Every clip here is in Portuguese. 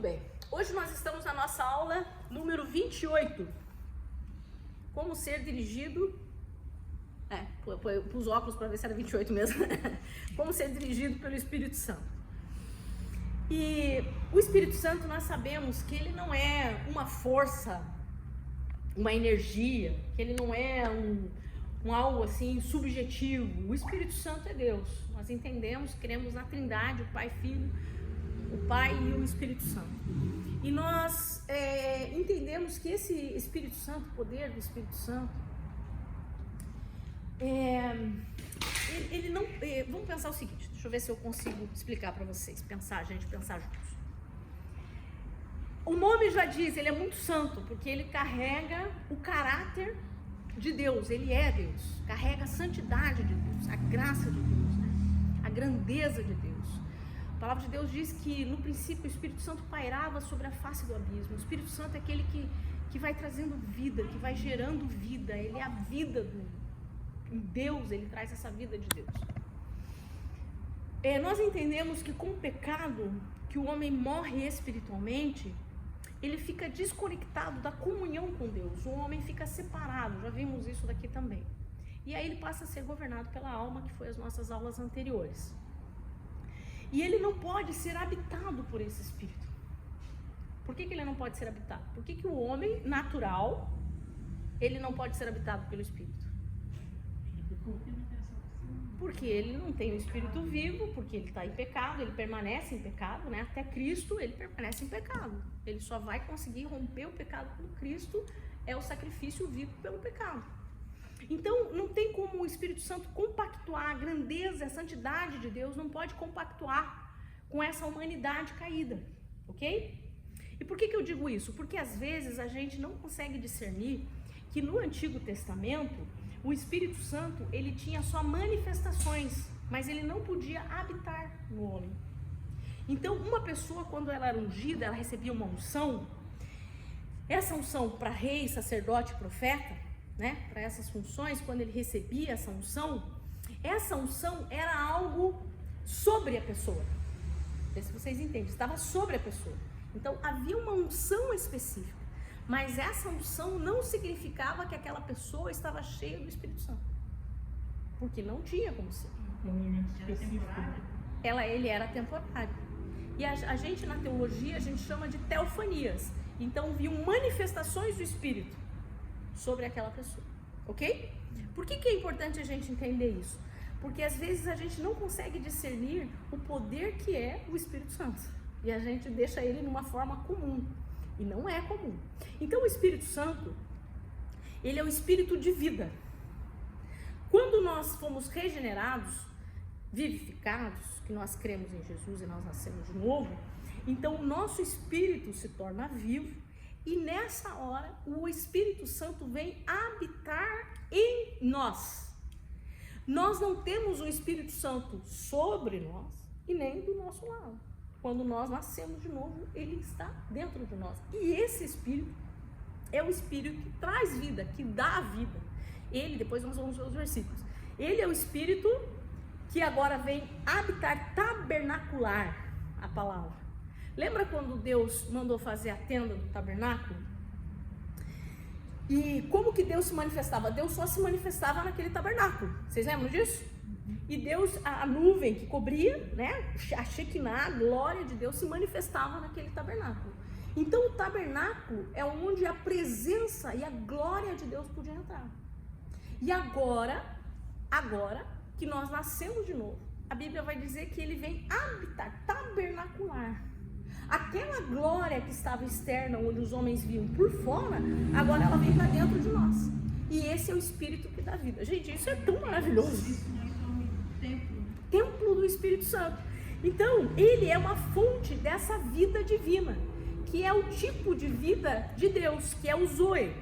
bem, hoje nós estamos na nossa aula número 28, como ser dirigido, pus óculos para ver se era 28 mesmo, como ser dirigido pelo Espírito Santo. E o Espírito Santo, nós sabemos que ele não é uma força, uma energia, que ele não é um algo assim subjetivo. O Espírito Santo é Deus. Nós entendemos, cremos na Trindade, o Pai, Filho, o Pai e o Espírito Santo. E nós entendemos que esse Espírito Santo, o poder do Espírito Santo, ele não... vamos pensar o seguinte, deixa eu ver se eu consigo explicar para vocês, a gente pensar juntos. O nome já diz, ele é muito santo, porque ele carrega o caráter de Deus, ele é Deus, carrega a santidade de Deus, a graça de Deus, né? A grandeza de Deus. A palavra de Deus diz que no princípio o Espírito Santo pairava sobre a face do abismo. O Espírito Santo é aquele que vai trazendo vida, que vai gerando vida, ele é a vida em Deus, ele traz essa vida de Deus. Nós entendemos que com o pecado, que o homem morre espiritualmente, ele fica desconectado da comunhão com Deus, o homem fica separado, já vimos isso daqui também. E aí ele passa a ser governado pela alma, que foi as nossas aulas anteriores. E ele não pode ser habitado por esse espírito. Por que ele não pode ser habitado? Por que o homem natural, ele não pode ser habitado pelo espírito? Porque ele não tem o espírito vivo, porque ele está em pecado, ele permanece em pecado, né? Até Cristo ele permanece em pecado. Ele só vai conseguir romper o pecado quando Cristo é o sacrifício vivo pelo pecado. Então não tem como o Espírito Santo compactuar a grandeza, a santidade de Deus, não pode compactuar com essa humanidade caída, ok? E por que eu digo isso? Porque às vezes a gente não consegue discernir que no Antigo Testamento o Espírito Santo, ele tinha só manifestações, mas ele não podia habitar no homem. Então, uma pessoa, quando ela era ungida, ela recebia uma unção. Essa unção para rei, sacerdote, profeta, né? Para essas funções, quando ele recebia essa unção era algo sobre a pessoa. Não sei se vocês entendem, estava sobre a pessoa. Então, havia uma unção específica. Mas essa unção não significava que aquela pessoa estava cheia do Espírito Santo. Porque não tinha como ser. Ele era temporário. E a gente na teologia, a gente chama de teofanias. Então viam manifestações do Espírito sobre aquela pessoa. Ok? Por que é importante a gente entender isso? Porque às vezes a gente não consegue discernir o poder que é o Espírito Santo. E a gente deixa ele numa forma comum. E não é comum. Então o Espírito Santo, ele é o espírito de vida. Quando nós fomos regenerados, vivificados, que nós cremos em Jesus e nós nascemos de novo, então o nosso espírito se torna vivo e nessa hora o Espírito Santo vem habitar em nós. Nós não temos um Espírito Santo sobre nós e nem do nosso lado. Quando nós nascemos de novo, ele está dentro de nós. E esse Espírito é o Espírito que traz vida, que dá a vida. Ele, depois nós vamos ver os versículos. Ele é o Espírito que agora vem habitar, tabernacular, a palavra. Lembra quando Deus mandou fazer a tenda do tabernáculo? E como que Deus se manifestava? Deus só se manifestava naquele tabernáculo. Vocês lembram disso? E Deus, a nuvem que cobria, né, a Shekinah, a glória de Deus se manifestava naquele tabernáculo. Então o tabernáculo é onde a presença e a glória de Deus podia entrar. E agora que nós nascemos de novo, a Bíblia vai dizer que ele vem habitar, tabernacular. Aquela glória que estava externa, onde os homens viam por fora, agora ela vem para dentro de nós. E esse é o Espírito que dá vida. Gente, isso é tão maravilhoso. Templo do Espírito Santo. Então, ele é uma fonte dessa vida divina, que é o tipo de vida de Deus, que é o Zoe.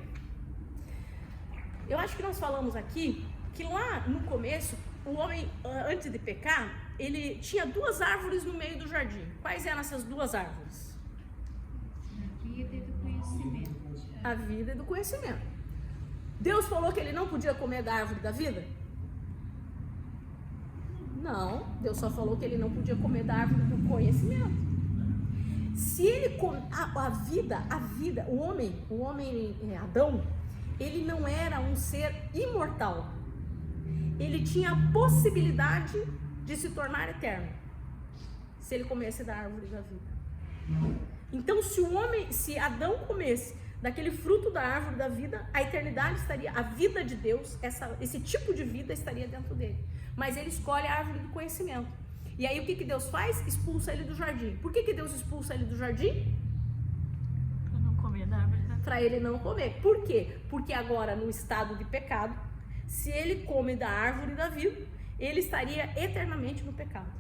Eu acho que nós falamos aqui que lá no começo, o homem, antes de pecar, ele tinha duas árvores no meio do jardim. Quais eram essas duas árvores? A vida e do conhecimento. A vida e do conhecimento. Deus falou que ele não podia comer da árvore da vida? Não, Deus só falou que ele não podia comer da árvore do conhecimento. Se ele a vida, o homem Adão, ele não era um ser imortal. Ele tinha a possibilidade de se tornar eterno, se ele comesse da árvore da vida. Então, se Adão comesse daquele fruto da árvore da vida, a eternidade estaria, a vida de Deus, esse tipo de vida estaria dentro dele. Mas ele escolhe a árvore do conhecimento. E aí o que Deus faz? Expulsa ele do jardim. Por que Deus expulsa ele do jardim? Para não comer da árvore. Para ele não comer. Por quê? Porque agora, no estado de pecado, se ele come da árvore da vida, ele estaria eternamente no pecado.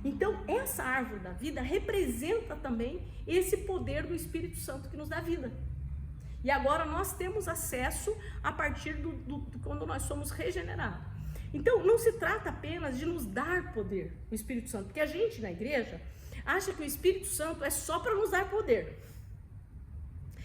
Então, essa árvore da vida representa também esse poder do Espírito Santo que nos dá vida. E agora nós temos acesso a partir do quando nós somos regenerados. Então, não se trata apenas de nos dar poder, o Espírito Santo, porque a gente na igreja acha que o Espírito Santo é só para nos dar poder.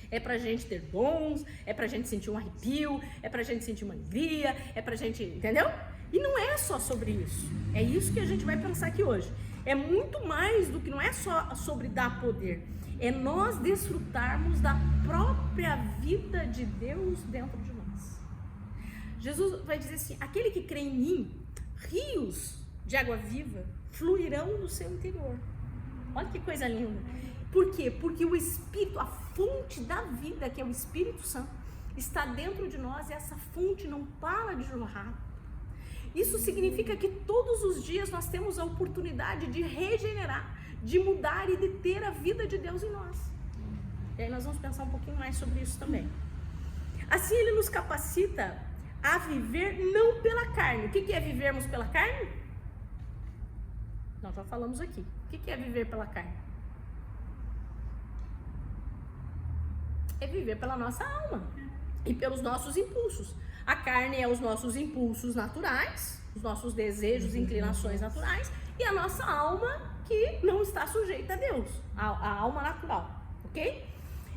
É pra gente ter dons, é pra gente sentir um arrepio, é pra gente sentir uma alegria, é pra gente, entendeu? E não é só sobre isso. É isso que a gente vai pensar aqui hoje. É muito mais do que, não é só sobre dar poder. É nós desfrutarmos da própria vida de Deus dentro de nós. Jesus vai dizer assim: aquele que crê em mim, rios de água viva fluirão do seu interior. Olha que coisa linda. Por quê? Porque o Espírito, a fonte da vida, que é o Espírito Santo, está dentro de nós e essa fonte não para de jorrar. Isso significa que todos os dias nós temos a oportunidade de regenerar, de mudar e de ter a vida de Deus em nós. E aí nós vamos pensar um pouquinho mais sobre isso também. Assim ele nos capacita a viver não pela carne. O que é vivermos pela carne? Nós já falamos aqui. O que é viver pela carne? É viver pela nossa alma e pelos nossos impulsos. A carne é os nossos impulsos naturais, os nossos desejos e inclinações naturais, e a nossa alma que não está sujeita a Deus, a alma natural, ok?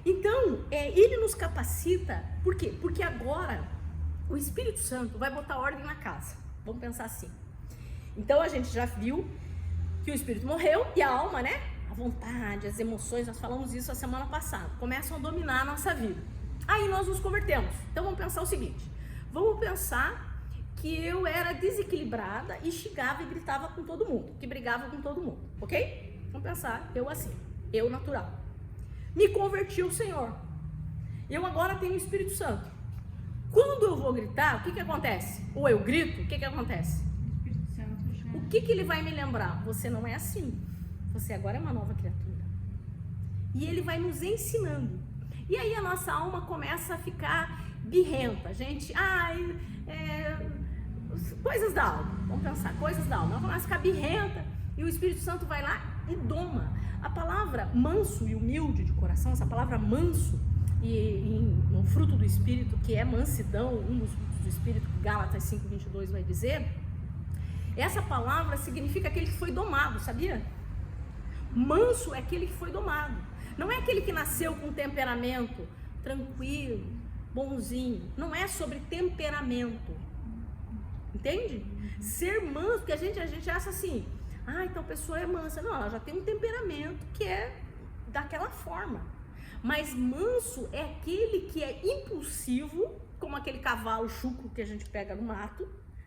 Então, ele nos capacita, por quê? Porque agora o Espírito Santo vai botar ordem na casa. Vamos pensar assim. Então a gente já viu que o Espírito morreu e a alma, né? A vontade, as emoções, nós falamos isso a semana passada, começam a dominar a nossa vida. Aí nós nos convertemos. Então vamos pensar o seguinte: vamos pensar que eu era desequilibrada e xingava e gritava com todo mundo, que brigava com todo mundo, ok? Vamos pensar, eu assim, eu natural. Me converti ao Senhor. Eu agora tenho o Espírito Santo. Quando eu vou gritar, o que acontece? Ou eu grito, o que acontece? O que ele vai me lembrar? Você não é assim. Você agora é uma nova criatura. E ele vai nos ensinando. E aí a nossa alma começa a ficar birrenta. Gente, coisas da alma. Vamos pensar, coisas da alma. Ela começa a ficar birrenta e o Espírito Santo vai lá e doma. A palavra manso e humilde de coração, essa palavra manso, e no fruto do Espírito, que é mansidão, um dos frutos do Espírito, que Gálatas 5:22 vai dizer, essa palavra significa aquele que foi domado, sabia? Manso é aquele que foi domado. Não é aquele que nasceu com temperamento tranquilo, bonzinho. Não é sobre temperamento. Entende? Ser manso, porque a gente acha assim, então a pessoa é mansa. Não, ela já tem um temperamento que é daquela forma. Mas manso é aquele que é impulsivo, como aquele cavalo chucro que a gente pega no mato,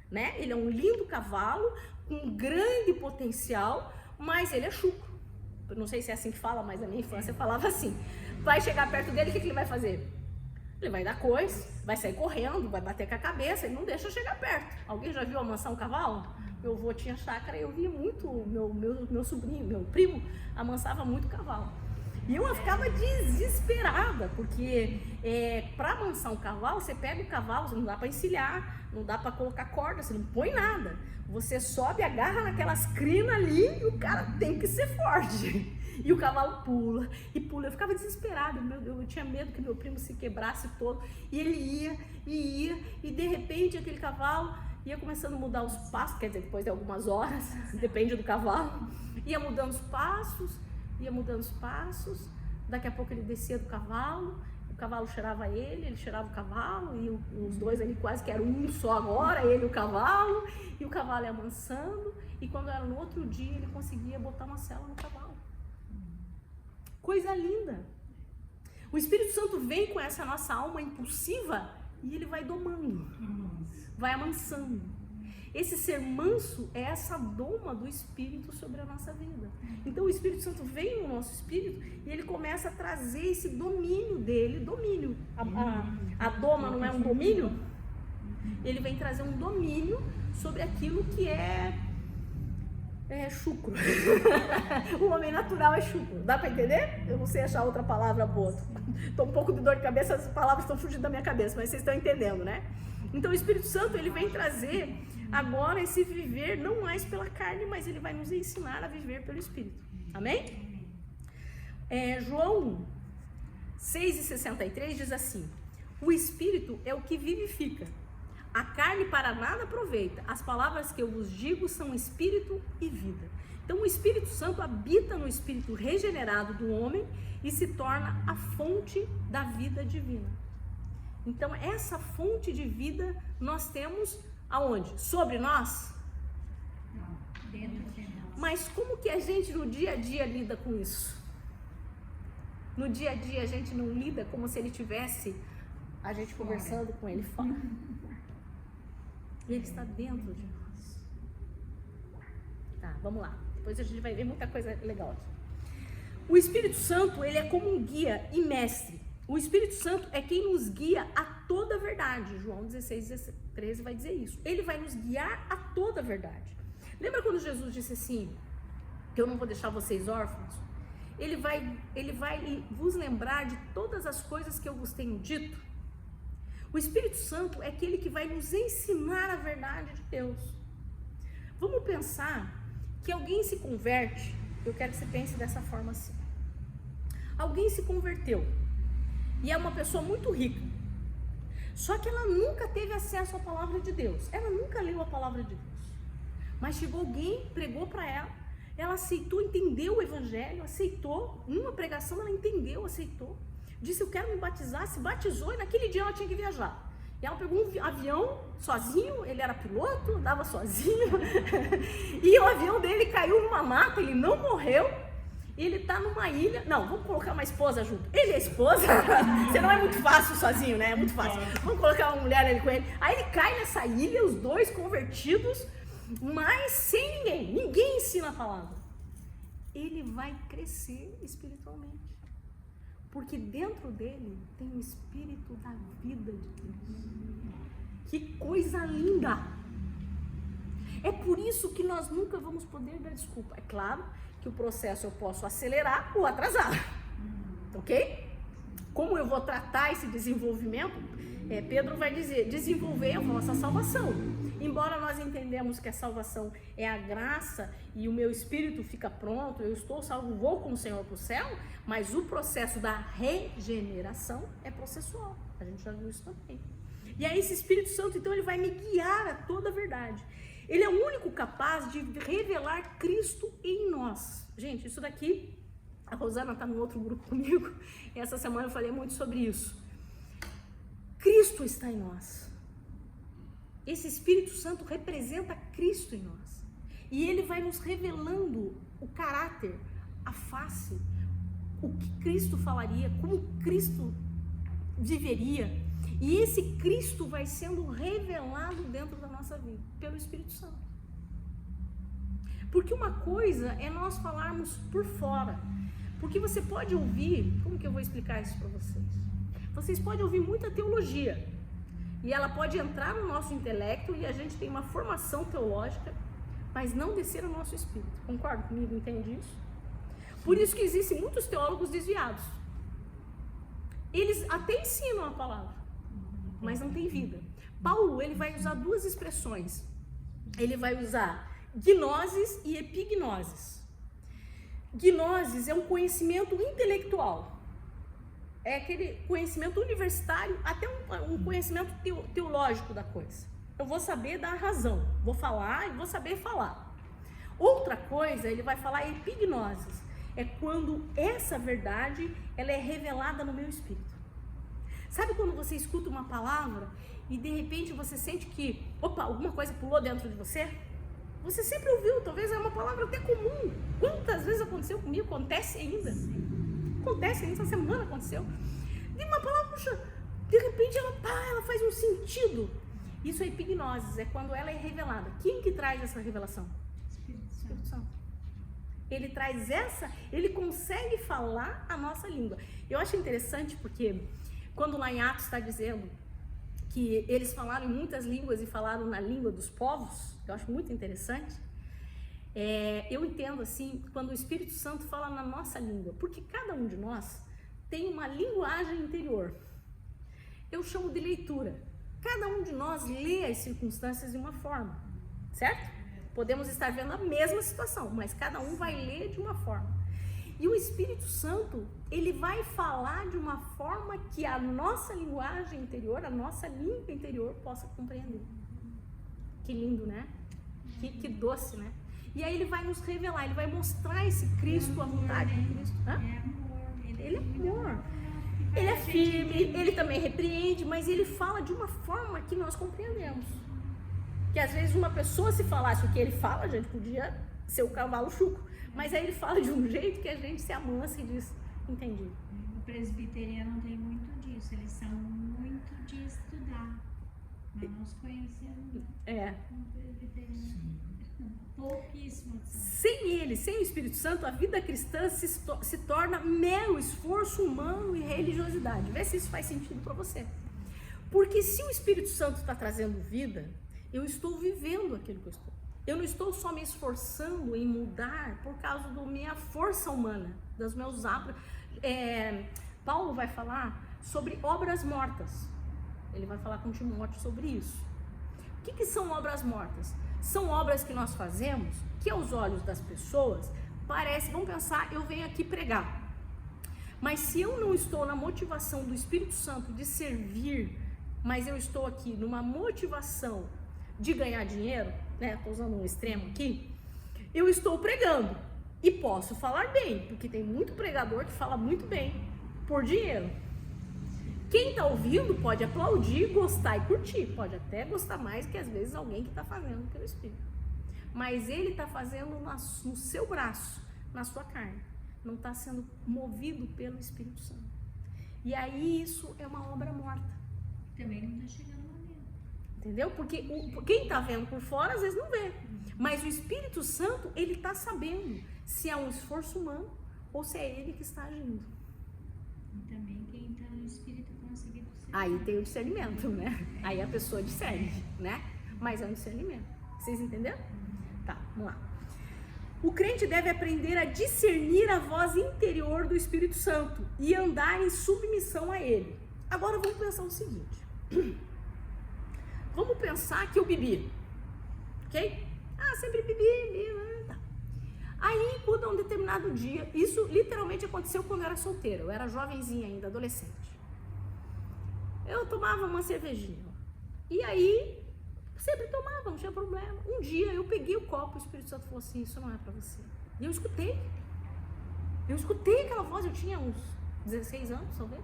né? Ele é um lindo cavalo, com grande potencial, mas ele é chucro. Eu não sei se é assim que fala, mas na minha infância eu falava assim. Vai chegar perto dele, o que ele vai fazer? Ele vai dar coice, vai sair correndo, vai bater com a cabeça, ele não deixa eu chegar perto. Alguém já viu amansar um cavalo? Meu avô tinha chácara e eu via muito, meu sobrinho, meu primo, amansava muito cavalo. E eu ficava desesperada, porque para amansar um cavalo, você pega o cavalo, você não dá para encilhar, não dá para colocar corda, você não põe nada. Você sobe, agarra naquelas crinas ali e o cara tem que ser forte. E o cavalo pula e pula. Eu ficava desesperada, meu Deus, eu tinha medo que meu primo se quebrasse todo. E ele ia, e de repente aquele cavalo ia começando a mudar os passos, quer dizer, depois de algumas horas, depende do cavalo, ia mudando os passos, daqui a pouco ele descia do cavalo, o cavalo cheirava ele cheirava o cavalo, e os dois ali quase que eram um só agora, ele e o cavalo ia amansando, e quando era no outro dia ele conseguia botar uma sela no cavalo. Coisa linda. O Espírito Santo vem com essa nossa alma impulsiva e ele vai domando, vai amansando. Esse ser manso é essa doma do Espírito sobre a nossa vida. Então o Espírito Santo vem no nosso espírito e ele começa a trazer esse domínio dele, domínio. A doma não é um domínio? Ele vem trazer um domínio sobre aquilo que é chucro. O homem natural é chucro. Dá pra entender? Eu não sei achar outra palavra boa. Tô um pouco de dor de cabeça, as palavras estão fugindo da minha cabeça, mas vocês estão entendendo, né? Então o Espírito Santo, ele vem trazer agora esse viver não mais pela carne, mas ele vai nos ensinar a viver pelo Espírito. Amém? João 6,63 diz assim: o Espírito é o que vivifica. A carne para nada aproveita. As palavras que eu vos digo são espírito e vida. Então o Espírito Santo habita no espírito regenerado do homem e se torna a fonte da vida divina. Então essa fonte de vida nós temos aonde? Sobre nós? Não, dentro de nós. Mas como que a gente no dia a dia lida com isso? No dia a dia a gente não lida como se ele tivesse a gente conversando com ele fora. E ele está dentro de nós. Tá, vamos lá. Depois a gente vai ver muita coisa legal aqui. O Espírito Santo, ele é como um guia e mestre. O Espírito Santo é quem nos guia a toda a verdade. João 16:13 vai dizer isso. Ele vai nos guiar a toda a verdade. Lembra quando Jesus disse assim, que eu não vou deixar vocês órfãos? Ele vai vos lembrar de todas as coisas que eu vos tenho dito. O Espírito Santo é aquele que vai nos ensinar a verdade de Deus. Vamos pensar que alguém se converte, eu quero que você pense dessa forma assim. Alguém se converteu e é uma pessoa muito rica, só que ela nunca teve acesso à palavra de Deus, ela nunca leu a palavra de Deus, mas chegou alguém, pregou para ela, ela aceitou, entendeu o evangelho, aceitou, numa pregação ela entendeu, aceitou, disse eu quero me batizar, se batizou e naquele dia ela tinha que viajar. E ela pegou um avião sozinho, ele era piloto, andava sozinho, e o avião dele caiu numa mata, ele não morreu, ele tá numa ilha, não, vamos colocar uma esposa junto, ele é esposa, você não é muito fácil sozinho, né, é muito fácil, vamos colocar uma mulher ali com ele, aí ele cai nessa ilha, os dois convertidos, mas sem ninguém ensina a palavra, ele vai crescer espiritualmente. Porque dentro dele tem o Espírito da vida de Deus. Que coisa linda! É por isso que nós nunca vamos poder dar desculpa. É claro que o processo eu posso acelerar ou atrasar. Ok? Como eu vou tratar esse desenvolvimento? Pedro vai dizer, desenvolver a vossa salvação. Embora nós entendemos que a salvação é a graça e o meu espírito fica pronto, eu estou salvo, vou com o Senhor para o céu, mas o processo da regeneração é processual. A gente já viu isso também. E aí esse Espírito Santo, então, ele vai me guiar a toda a verdade. Ele é o único capaz de revelar Cristo em nós. Gente, isso daqui, a Rosana está no outro grupo comigo, e essa semana eu falei muito sobre isso. Cristo está em nós. Esse Espírito Santo representa Cristo em nós. E ele vai nos revelando o caráter, a face, o que Cristo falaria, como Cristo viveria. E esse Cristo vai sendo revelado dentro da nossa vida, pelo Espírito Santo. Porque uma coisa é nós falarmos por fora. Porque você pode ouvir, como que eu vou explicar isso para vocês? Vocês podem ouvir muita teologia, e ela pode entrar no nosso intelecto, e a gente tem uma formação teológica, mas não descer no nosso espírito. Concorda comigo? Entende isso? Por isso que existem muitos teólogos desviados. Eles até ensinam a palavra, mas não tem vida. Paulo, ele vai usar duas expressões. Ele vai usar gnoses e epignoses. Gnoses é um conhecimento intelectual. É aquele conhecimento universitário, até um conhecimento teológico da coisa. Eu vou saber dar razão, vou falar e vou saber falar. Outra coisa, ele vai falar epignoses. É quando essa verdade, ela é revelada no meu espírito. Sabe quando você escuta uma palavra e de repente você sente que, opa, alguma coisa pulou dentro de você? Você sempre ouviu, talvez é uma palavra até comum. Quantas vezes aconteceu comigo, acontece ainda. acontece, essa semana aconteceu. De uma palavra, puxa, de repente ela faz um sentido. Isso é epignosis, é quando ela é revelada. Quem que traz essa revelação? Espírito Santo. Ele consegue falar a nossa língua. Eu acho interessante porque quando lá em Atos está dizendo que eles falaram em muitas línguas e falaram na língua dos povos, eu acho muito interessante. Eu entendo assim, quando o Espírito Santo fala na nossa língua, porque cada um de nós tem uma linguagem interior. Eu chamo de leitura. Cada um de nós lê as circunstâncias de uma forma, certo? Podemos estar vendo a mesma situação, mas cada um vai ler de uma forma. E o Espírito Santo, ele vai falar de uma forma que a nossa linguagem interior, a nossa língua interior possa compreender. Que lindo, né? Que doce, né? E aí ele vai nos revelar, ele vai mostrar esse Cristo, a vontade de Cristo. Hã? Ele é amor. Ele é firme, ele também repreende, mas ele fala de uma forma que nós compreendemos. Que às vezes uma pessoa, se falasse o que ele fala, a gente podia ser o cavalo chuco. Mas aí ele fala de um jeito que a gente se amansa e diz, entendi. O presbiteriano tem muito disso, eles são muito de estudar. Mas nós conhecemos um presbiteriano. Pouquíssimo. Sem ele, sem o Espírito Santo, a vida cristã se torna mero esforço humano e religiosidade. Vê se isso faz sentido para você. Porque se o Espírito Santo está trazendo vida, eu estou vivendo aquilo que eu estou. Eu não estou só me esforçando em mudar por causa da minha força humana, dos meus hábitos. Paulo vai falar sobre obras mortas. Ele vai falar com Timóteo sobre isso. O que são obras mortas? São obras que nós fazemos que aos olhos das pessoas parece, vamos pensar, eu venho aqui pregar. Mas se eu não estou na motivação do Espírito Santo de servir, mas eu estou aqui numa motivação de ganhar dinheiro, né? Estou usando um extremo aqui, eu estou pregando e posso falar bem, porque tem muito pregador que fala muito bem por dinheiro. Quem está ouvindo pode aplaudir, gostar e curtir, pode até gostar mais que às vezes alguém que está fazendo pelo Espírito. Mas ele está fazendo no seu braço, na sua carne, não está sendo movido pelo Espírito Santo. E aí isso é uma obra morta. Também não está chegando lá dentro. Entendeu? Porque quem está vendo por fora às vezes não vê. Mas o Espírito Santo, ele está sabendo se é um esforço humano ou se é ele que está agindo. E também quem está no Espírito consegue discernir. Aí tem o discernimento, né? Aí a pessoa discerne, né? Mas é um discernimento. Vocês entenderam? Tá, vamos lá. O crente deve aprender a discernir a voz interior do Espírito Santo e andar em submissão a ele. Agora vamos pensar o seguinte. Vamos pensar que eu bebi, ok? Sempre bebi, tá. Aí, por um determinado dia, isso literalmente aconteceu quando eu era solteira, eu era jovenzinha ainda, adolescente. Eu tomava uma cervejinha, e aí, sempre tomava, não tinha problema. Um dia eu peguei o copo, o Espírito Santo falou assim, isso não é pra você. E eu escutei aquela voz, eu tinha uns 16 anos, talvez.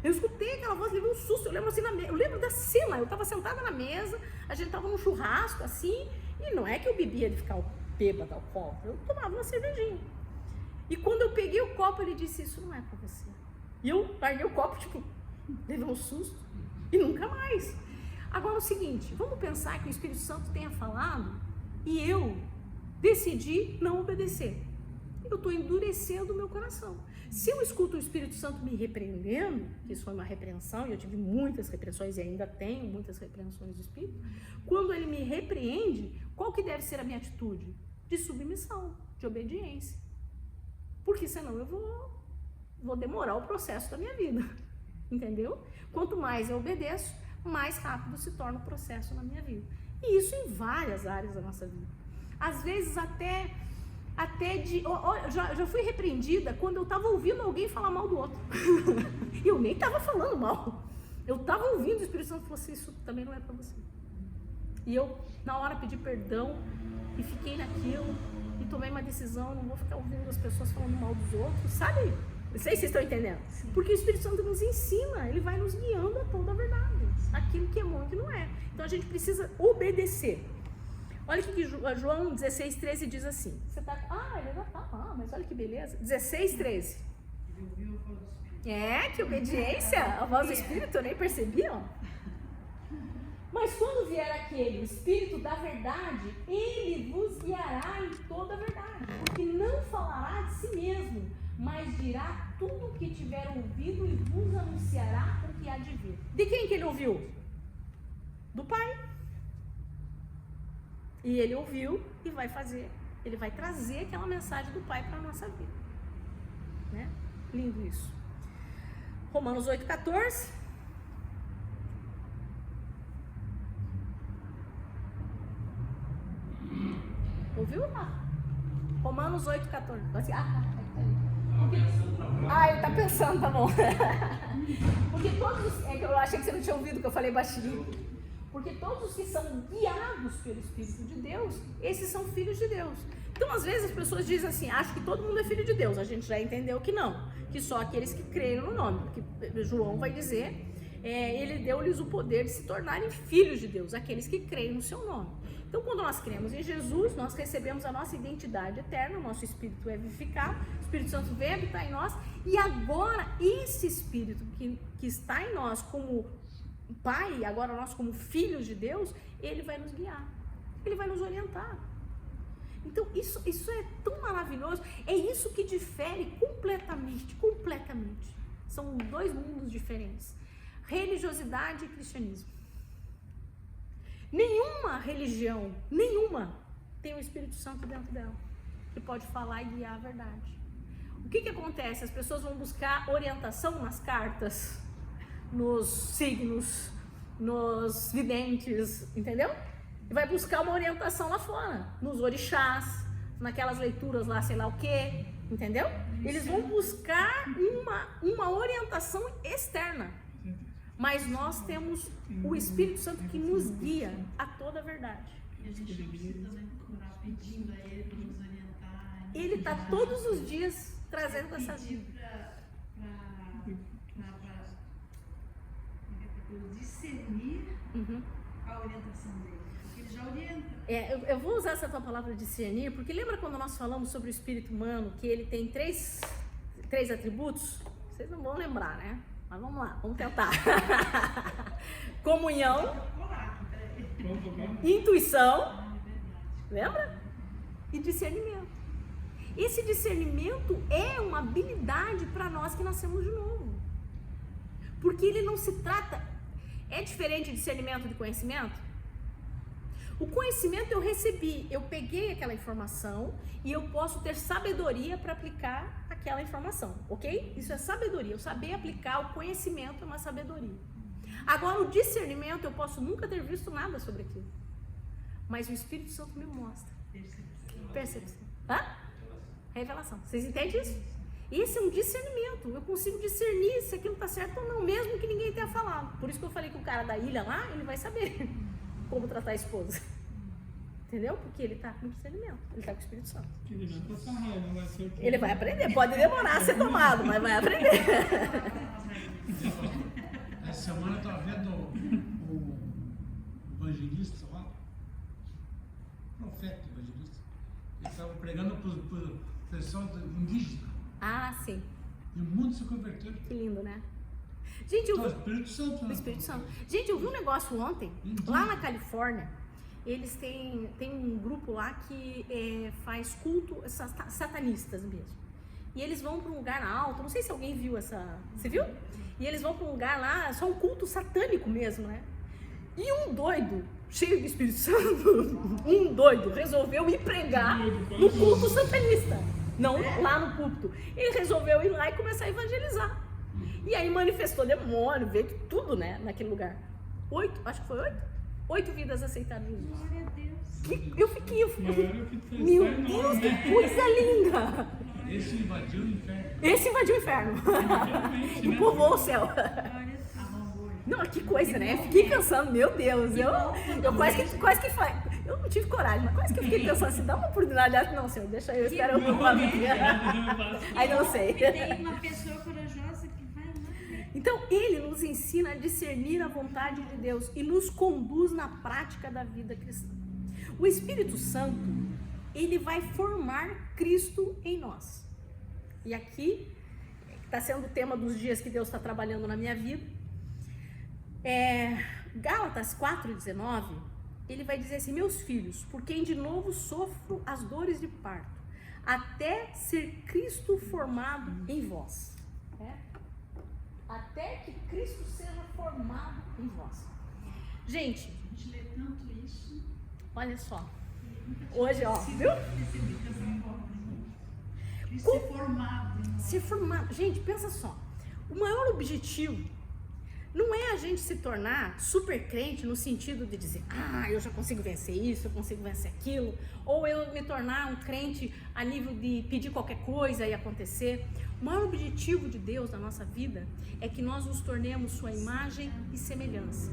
Eu escutei aquela voz, levei um susto, eu lembro assim, eu lembro da cena, eu tava sentada na mesa, a gente tava num churrasco assim, e não é que eu bebia de ficar bêbada ao copo, eu tomava uma cervejinha. E quando eu peguei o copo, ele disse, isso não é pra você. E eu larguei o copo, tipo, levei um susto, e nunca mais. Agora é o seguinte, vamos pensar que o Espírito Santo tenha falado, e eu decidi não obedecer. Eu estou endurecendo o meu coração. Se eu escuto o Espírito Santo me repreendendo, que isso foi uma repreensão, e eu tive muitas repreensões e ainda tenho muitas repreensões do Espírito, quando ele me repreende, qual que deve ser a minha atitude? De submissão, de obediência. Porque senão eu vou demorar o processo da minha vida, entendeu? Quanto mais eu obedeço, mais rápido se torna o processo na minha vida. E isso em várias áreas da nossa vida. Às vezes já fui repreendida quando eu estava ouvindo alguém falar mal do outro. E eu nem estava falando mal. Eu estava ouvindo, o Espírito Santo falou assim, isso também não é para você. E eu, na hora, pedi perdão e fiquei naquilo e tomei uma decisão, não vou ficar ouvindo as pessoas falando mal dos outros, sabe? Não sei se vocês estão entendendo. Sim. Porque o Espírito Santo nos ensina, ele vai nos guiando a toda a verdade. Aquilo que é bom e que não é. Então a gente precisa obedecer. Olha o que João 16:13 diz assim. Você tá, ele já tá, mas olha que beleza. 16:13. Ele ouviu a voz do Que obediência, a voz do Espírito, eu nem percebi, ó. Mas quando vier aquele, o Espírito da verdade, ele vos guiará em toda a verdade, porque não falará de si mesmo, mas dirá tudo o que tiver ouvido e vos anunciará o que há de vir. De quem que ele ouviu? Do Pai. E ele ouviu e vai fazer, ele vai trazer aquela mensagem do Pai para a nossa vida, né? Lindo isso. Romanos 8,14. Ouviu? Romanos 8,14. Assim, ele tá pensando, tá bom. Porque todos, eu achei que você não tinha ouvido que eu falei baixinho. Porque todos os que são guiados pelo Espírito de Deus, esses são filhos de Deus. Então, às vezes, as pessoas dizem assim, acho que todo mundo é filho de Deus. A gente já entendeu que não, que só aqueles que creem no nome. Porque João vai dizer, ele deu-lhes o poder de se tornarem filhos de Deus, aqueles que creem no seu nome. Então, quando nós cremos em Jesus, nós recebemos a nossa identidade eterna, o nosso Espírito é vivificado, o Espírito Santo vem habitar em nós, e agora esse Espírito que está em nós como Pai, agora nós como filhos de Deus, ele vai nos guiar, ele vai nos orientar. Então isso é tão maravilhoso, é isso que difere completamente, são dois mundos diferentes, religiosidade e cristianismo. Nenhuma religião, tem o Espírito Santo dentro dela, que pode falar e guiar a verdade. O que acontece? As pessoas vão buscar orientação nas cartas, nos signos, nos videntes, entendeu? E vai buscar uma orientação lá fora, nos orixás, naquelas leituras lá, sei lá o quê, entendeu? Eles vão buscar uma orientação externa, mas nós temos o Espírito Santo que nos guia a toda a verdade. E a gente não precisa também procurar pedindo a ele para nos orientar. Ele está todos os dias trazendo essa vida. Discernir a orientação dele, porque ele já orienta. Eu vou usar essa tua palavra discernir, porque lembra quando nós falamos sobre o espírito humano, que ele tem três atributos? Vocês não vão lembrar, né? Mas vamos lá, vamos tentar. Comunhão, intuição, lembra? E discernimento. Esse discernimento é uma habilidade para nós que nascemos de novo. Porque ele não se trata... É diferente de discernimento de conhecimento? O conhecimento eu recebi, eu peguei aquela informação e eu posso ter sabedoria para aplicar aquela informação, ok? Isso é sabedoria, eu saber aplicar o conhecimento é uma sabedoria. Agora, o discernimento, eu posso nunca ter visto nada sobre aquilo, mas o Espírito Santo me mostra. Percepção. Revelação. Vocês entendem isso? Esse é um discernimento, eu consigo discernir se aquilo está certo ou não, mesmo que ninguém tenha falado. Por isso que eu falei que o cara da ilha lá, ele vai saber como tratar a esposa. Entendeu? Porque ele está com discernimento, ele está com o Espírito Santo. Ele vai aprender, pode demorar a ser tomado, mas vai aprender. Essa semana eu estava vendo o evangelista lá, profeta evangelista, ele estava pregando para o pessoal indígena. Ah, sim. E o mundo se converteu. Que lindo, né? Gente, o Espírito Santo. O Espírito Santo. Gente, eu vi um negócio ontem, lá na Califórnia, eles têm um grupo lá que faz culto satanistas mesmo. E eles vão para um lugar alto, não sei se alguém viu essa... Você viu? E eles vão para um lugar lá, só um culto satânico mesmo, né? E um doido, cheio de Espírito Santo, resolveu ir pregar no culto satanista. Não lá no púlpito. Ele resolveu ir lá e começar a evangelizar. E aí manifestou demônio, veio tudo, né, naquele lugar. 8 vidas aceitaram Jesus. Glória a Deus. Eu fiquei, meu Deus, que coisa linda. Esse invadiu o inferno. E povoou o céu. Não, que coisa, né? Eu fiquei pensando, meu Deus, eu quase que eu não tive coragem, mas quase que eu fiquei pensando assim, dá uma oportunidade, não, Senhor, deixa eu espero uma amiga. Aí não sei. Tem uma pessoa corajosa que vai lá. Então, ele nos ensina a discernir a vontade de Deus e nos conduz na prática da vida cristã. O Espírito Santo, ele vai formar Cristo em nós. E aqui, está sendo o tema dos dias que Deus está trabalhando na minha vida. Gálatas 4,19, ele vai dizer assim: meus filhos, por quem de novo sofro as dores de parto, até ser Cristo formado em vós. Até que Cristo seja formado em vós. Gente, A gente lê tanto isso. olha só. Hoje, ó, viu? Ser formado. Ser formado. Gente, pensa só. O maior objetivo não é a gente se tornar super crente no sentido de dizer, eu já consigo vencer isso, eu consigo vencer aquilo, ou eu me tornar um crente a nível de pedir qualquer coisa e acontecer. O maior objetivo de Deus na nossa vida é que nós nos tornemos sua imagem e semelhança.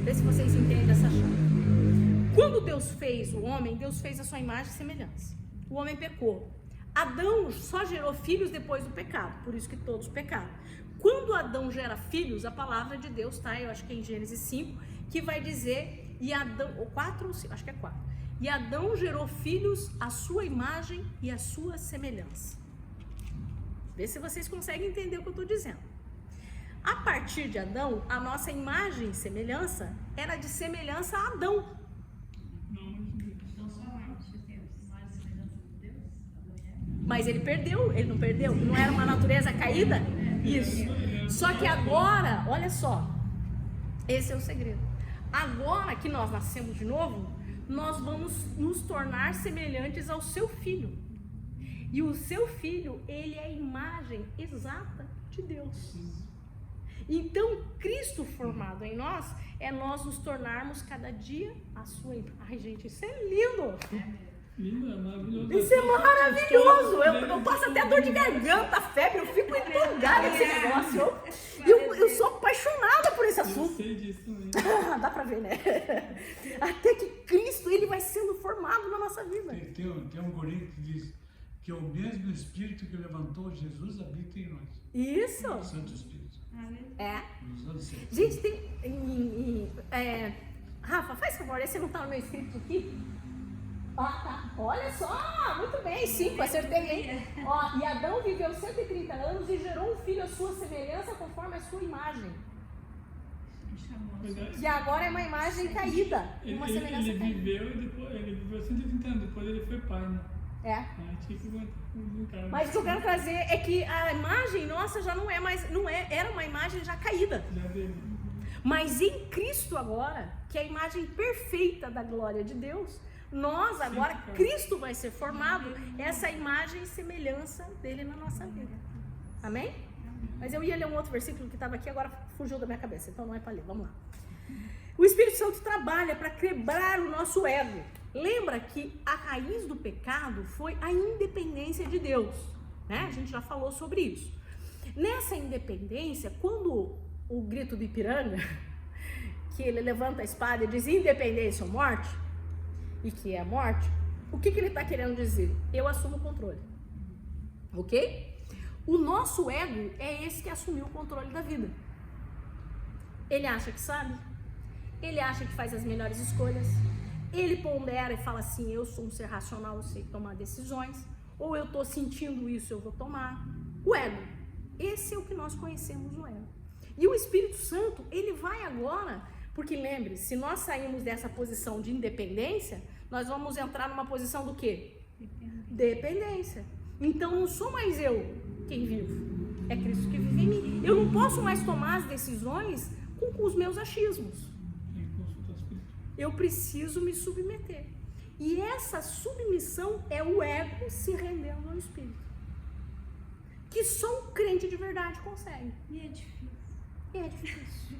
Vê se vocês entendem essa chave. Quando Deus fez o homem, Deus fez a sua imagem e semelhança. O homem pecou. Adão só gerou filhos depois do pecado, por isso que todos pecaram. Quando Adão gera filhos, a palavra de Deus, eu acho que é em Gênesis 5, que vai dizer, e Adão, ou 4 ou 5, acho que é 4. E Adão gerou filhos à sua imagem e à sua semelhança. Vê se vocês conseguem entender o que eu estou dizendo. A partir de Adão, a nossa imagem e semelhança era de semelhança a Adão. Mas ele perdeu, ele não perdeu? Não era uma natureza caída? Isso. Só que agora, olha só, esse é o segredo. Agora que nós nascemos de novo, nós vamos nos tornar semelhantes ao seu filho. E o seu filho, ele é a imagem exata de Deus. Então, Cristo formado em nós, é nós nos tornarmos cada dia a sua imagem. Ai, gente, isso é lindo! Lindo, é maravilhoso. Isso é maravilhoso! Eu passo até dor de garganta, febre, eu fico empolgada nesse negócio. Eu sou apaixonada por esse assunto. Eu sei disso também. Dá pra ver, né? Até que Cristo, ele vai sendo formado na nossa vida. Tem um guri que diz que o mesmo Espírito que levantou Jesus habita em nós. Isso! O Santo Espírito. Gente, tem... Rafa, faz favor, esse não tá no meu escrito aqui? Tá. Olha só, muito bem, 5, acertei, hein? E Adão viveu 130 anos e gerou um filho à sua semelhança conforme a sua imagem. E agora é uma imagem caída, uma semelhança caída. Ele viveu 130 anos, depois ele foi pai, né? Mas o que eu quero trazer é que a imagem nossa já não é mais, era uma imagem já caída. Mas em Cristo agora, que é a imagem perfeita da glória de Deus, nós agora, Cristo vai ser formado, essa imagem e semelhança dele na nossa vida. Amém? Mas eu ia ler um outro versículo que estava aqui, agora fugiu da minha cabeça, então não é para ler, vamos lá. O Espírito Santo trabalha para quebrar o nosso ego. Lembra que a raiz do pecado foi a independência de Deus, né? A gente já falou sobre isso. Nessa independência, quando o grito do Ipiranga, que ele levanta a espada e diz independência ou morte, e que é a morte, o que ele está querendo dizer? Eu assumo o controle, ok? O nosso ego é esse que assumiu o controle da vida. Ele acha que sabe, ele acha que faz as melhores escolhas, ele pondera e fala assim, eu sou um ser racional, eu sei tomar decisões, ou eu estou sentindo isso, eu vou tomar. O ego, esse é o que nós conhecemos, o ego. E o Espírito Santo, ele vai agora, porque lembre, se nós sairmos dessa posição de independência, nós vamos entrar numa posição do quê? Dependência. Então não sou mais eu quem vivo, é Cristo que vive em mim. Eu não posso mais tomar as decisões com os meus achismos. Eu preciso me submeter. E essa submissão é o ego se rendendo ao Espírito. Que só um crente de verdade consegue. E é difícil. É difícil.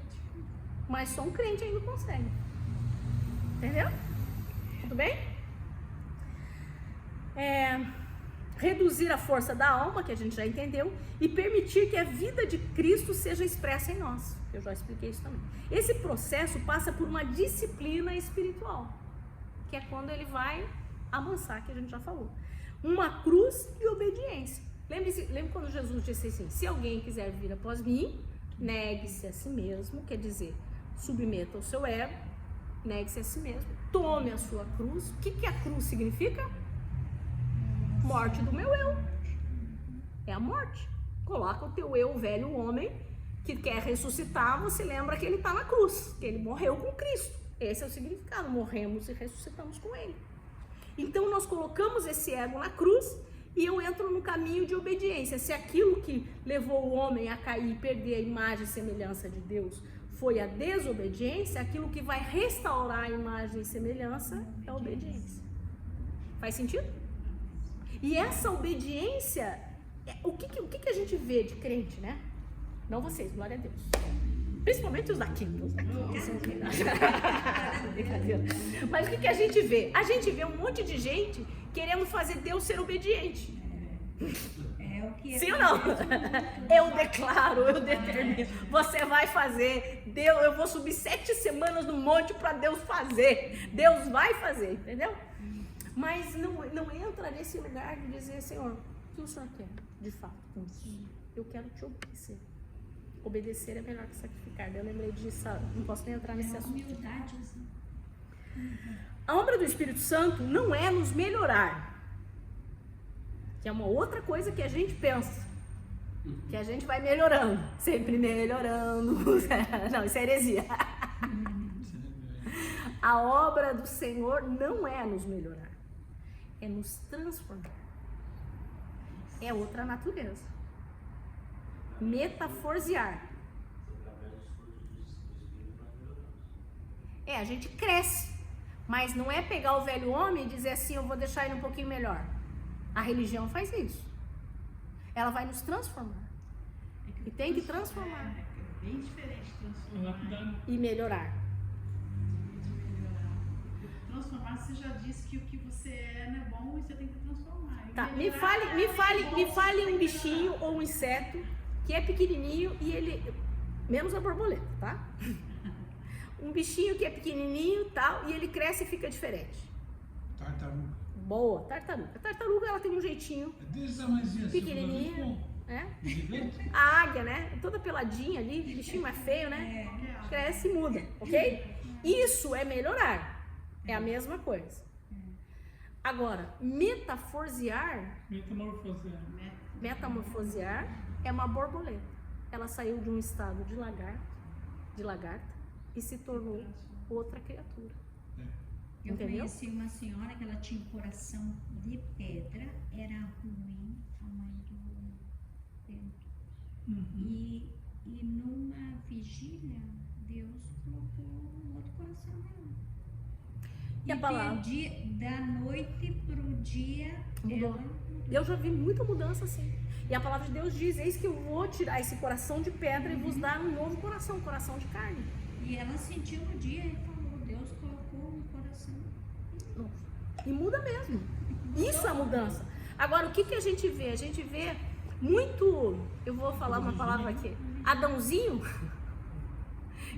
Mas só um crente ainda consegue. Entendeu? Tudo bem? Reduzir a força da alma, que a gente já entendeu, e permitir que a vida de Cristo seja expressa em nós. Eu já expliquei isso também. Esse processo passa por uma disciplina espiritual, que é quando ele vai avançar, que a gente já falou. Uma cruz e obediência. Lembre quando Jesus disse assim, se alguém quiser vir após mim, negue-se a si mesmo, quer dizer, submeta o seu ego, negue-se a si mesmo, tome a sua cruz. O que a cruz significa? Morte do meu eu. É a morte. coloca o teu eu, velho homem, que quer ressuscitar, você lembra que ele está na cruz, que ele morreu com Cristo. Esse é o significado, morremos e ressuscitamos com ele. Então nós colocamos esse ego na cruz e eu entro no caminho de obediência. Se aquilo que levou o homem a cair e perder a imagem e semelhança de Deus foi a desobediência, aquilo que vai restaurar a imagem e semelhança é a obediência. Faz sentido? E essa obediência, o que a gente vê de crente, né? Não vocês, glória a Deus. Principalmente os daqui. Brincadeira. Mas o que a gente vê? A gente vê um monte de gente querendo fazer Deus ser obediente. Sim ou não? Eu declaro, eu determino. Você vai fazer. Deus, eu vou subir 7 semanas no monte para Deus fazer. Deus vai fazer, entendeu? Mas não entra nesse lugar de dizer, Senhor, o que o Senhor quer, de fato, com isso? Eu quero te obedecer. Obedecer é melhor que sacrificar. Eu lembrei disso, não posso nem entrar nesse assunto. Humildade, assim. A obra do Espírito Santo não é nos melhorar, que é uma outra coisa que a gente pensa, que a gente vai melhorando, sempre melhorando. Não, isso é heresia. A obra do Senhor não é nos melhorar, é nos transformar. É outra natureza. Metaforzear. A gente cresce, mas não é pegar o velho homem e dizer assim, eu vou deixar ele um pouquinho melhor. A religião faz isso. Ela vai nos transformar. E tem que transformar. É bem diferente transformar e melhorar. Transformar, você já disse que o que você é não é bom e você tem que transformar. Tá, me fale um bichinho ou um inseto que é pequenininho e ele... Menos a borboleta, tá? Um bichinho que é pequenininho e tal, e ele cresce e fica diferente. Tartaruga. Boa, tartaruga. A tartaruga, ela tem um jeitinho É desse tamanhozinho assim. pequenininho, né? Gigante. A águia, né? Toda peladinha ali, bichinho mais feio, né? Cresce e muda, ok? Isso é melhorar. É a mesma coisa. Agora, metamorfosear é uma borboleta. Ela saiu de um estado de lagarta e se tornou outra criatura. Eu Entendeu? conheci uma senhora que ela tinha um coração de pedra, era ruim, a mãe do Pedro. E numa vigília, Deus colocou um outro coração nela. E a palavra? Da noite pro dia, Mudou. ela mudou. Eu já vi muita mudança assim. E a palavra de Deus diz, eis que eu vou tirar esse coração de pedra e vos dar um novo coração, um coração de carne. E ela sentiu no dia e falou, Deus colocou um coração. E muda mesmo. Isso é mudança. Agora, o que a gente vê? A gente vê muito, eu vou falar uma palavra aqui, Adãozinho,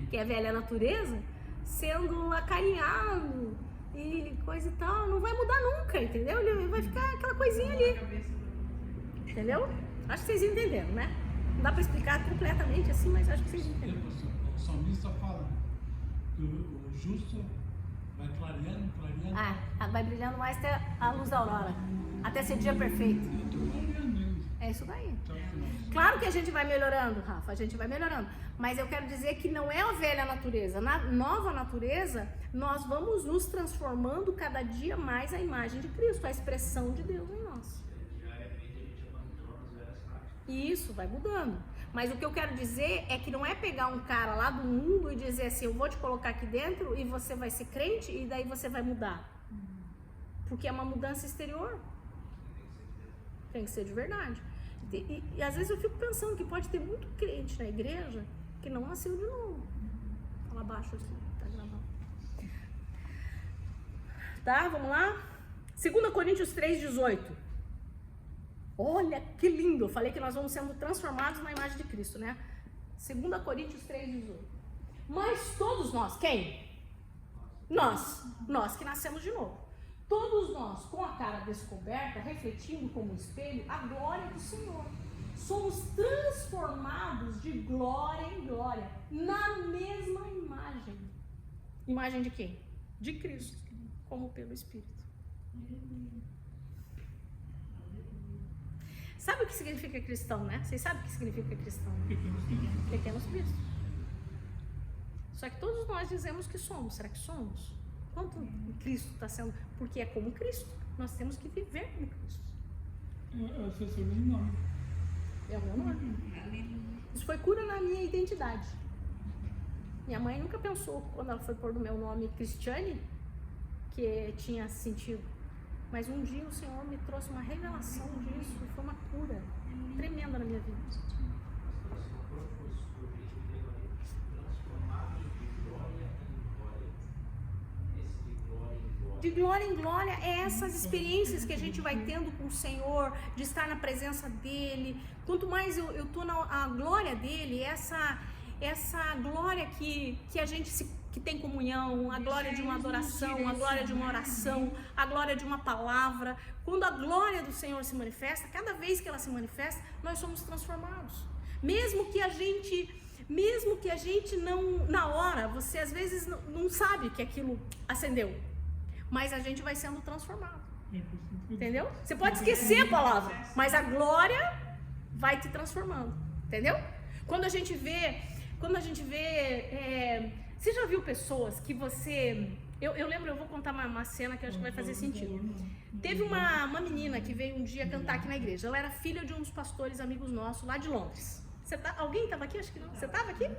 que é a velha natureza, sendo acarinhado e coisa e tal, não vai mudar nunca, entendeu? Ele vai ficar aquela coisinha ali. Entendeu? Acho que vocês entenderam, né? Não dá pra explicar completamente assim, mas acho que vocês entenderam. O salmista fala que o justo vai clareando. Vai brilhando mais até a luz da aurora, até ser dia perfeito. Eu tô clareando ainda. É isso daí. Até o final. Claro que a gente vai melhorando, Rafa, a gente vai melhorando. Mas eu quero dizer que não é a velha natureza. Na nova natureza, nós vamos nos transformando cada dia mais a imagem de Cristo, a expressão de Deus em nós. E isso vai mudando. Mas o que eu quero dizer é que não é pegar um cara lá do mundo e dizer assim, eu vou te colocar aqui dentro e você vai ser crente e daí você vai mudar. Porque é uma mudança exterior. Tem que ser de verdade. E às vezes eu fico pensando que pode ter muito crente na igreja que não nasceu de novo. Fala baixo aqui, tá gravando. Tá, vamos lá? 2 Coríntios 3:18. Olha que lindo! Eu falei que nós vamos sendo transformados na imagem de Cristo, né? 2 Coríntios 3:18. Mas todos nós, quem? Nós que nascemos de novo. Todos nós, com a cara descoberta, refletindo como um espelho a glória do Senhor, somos transformados de glória em glória, na mesma imagem. Imagem de quem? De Cristo, como pelo Espírito. Sabe o que significa cristão, né? Vocês sabem o que significa cristão, né? Pequenos cristos. Só que todos nós dizemos que somos. Será que somos? Quanto Cristo está sendo? Porque é como Cristo. Nós temos que viver como Cristo. Esse é o seu nome. É o meu nome. Isso foi cura na minha identidade. Minha mãe nunca pensou, quando ela foi pôr no meu nome Cristiane, que tinha sentido. Mas um dia o Senhor me trouxe uma revelação disso, e foi uma cura tremenda na minha vida. De glória em glória, é essas experiências que a gente vai tendo com o Senhor, de estar na presença dEle. Quanto mais eu estou na glória dEle, essa glória que a gente que tem comunhão, a glória de uma adoração, a glória de uma oração, a glória de uma palavra. Quando a glória do Senhor se manifesta, cada vez que ela se manifesta, nós somos transformados. Mesmo que a gente não, na hora, você às vezes não sabe que aquilo acendeu. Mas a gente vai sendo transformado. Entendeu? Você pode esquecer a palavra, mas a glória vai te transformando. Entendeu? Quando a gente vê, você já viu pessoas que você... Eu lembro, eu vou contar uma cena que eu acho que vai fazer sentido. Teve uma menina que veio um dia cantar aqui na igreja. Ela era filha de um dos pastores amigos nossos lá de Londres. Alguém estava aqui? Acho que não. Você estava aqui?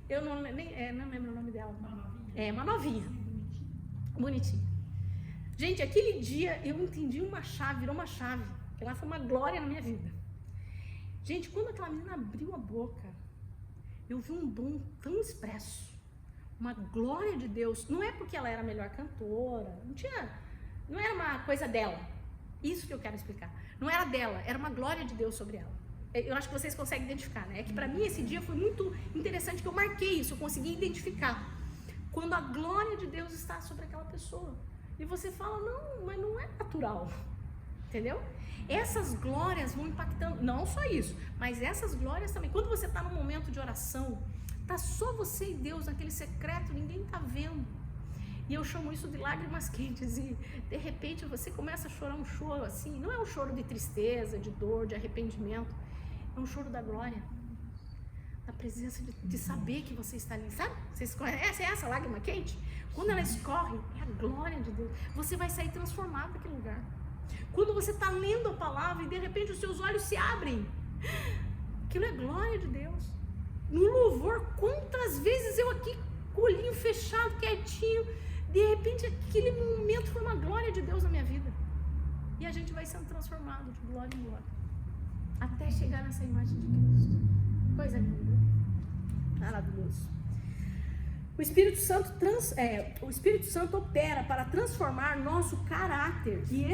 Eu não lembro o nome dela. É, uma novinha. Bonitinha. Gente, aquele dia eu entendi uma chave, virou uma chave. Ela foi uma glória na minha vida. Gente, quando aquela menina abriu a boca, eu vi um dom tão expresso. Uma glória de Deus. Não é porque ela era a melhor cantora. Não era uma coisa dela. Isso que eu quero explicar. Não era dela, era uma glória de Deus sobre ela. Eu acho que vocês conseguem identificar, né? É que pra mim esse dia foi muito interessante, que eu marquei isso, eu consegui identificar. Quando a glória de Deus está sobre aquela pessoa. E você fala, não, mas não é natural. Entendeu? Essas glórias vão impactando, não só isso, mas essas glórias também. Quando você está num momento de oração, tá só você e Deus naquele secreto, ninguém tá vendo. E eu chamo isso de lágrimas quentes. E de repente você começa a chorar um choro assim. Não é um choro de tristeza, de dor, de arrependimento. É um choro da glória. Da presença de saber que você está ali. Sabe? Vocês conhecem essa lágrima quente? Quando ela escorre, é a glória de Deus. Você vai sair transformado daquele lugar. Quando você está lendo a palavra e de repente os seus olhos se abrem. Aquilo é glória de Deus. No louvor, quantas vezes eu aqui com o olhinho fechado, quietinho, de repente aquele momento foi uma glória de Deus na minha vida. E a gente vai sendo transformado de glória em glória. Até chegar nessa imagem de Cristo. Coisa linda. Maravilhoso. O Espírito Santo opera para transformar nosso caráter e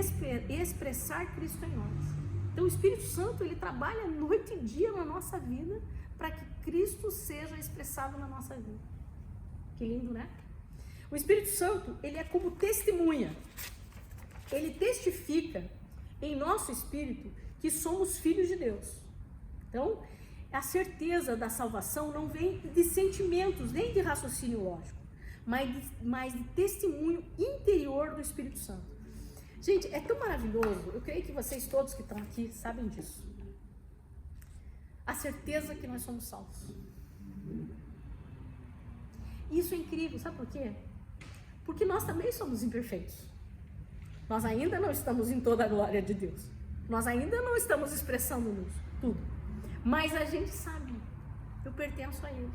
expressar Cristo em nós. Então o Espírito Santo, ele trabalha noite e dia na nossa vida para que Cristo seja expressado na nossa vida. Que lindo, né? O Espírito Santo, ele é como testemunha. Ele testifica em nosso espírito que somos filhos de Deus. Então, a certeza da salvação não vem de sentimentos, nem de raciocínio lógico, mas de testemunho interior do Espírito Santo. Gente, é tão maravilhoso, eu creio que vocês todos que estão aqui sabem disso. A certeza que nós somos salvos. Isso é incrível, sabe por quê? Porque nós também somos imperfeitos. Nós ainda não estamos em toda a glória de Deus. Nós ainda não estamos expressando tudo. Mas a gente sabe, eu pertenço a Ele.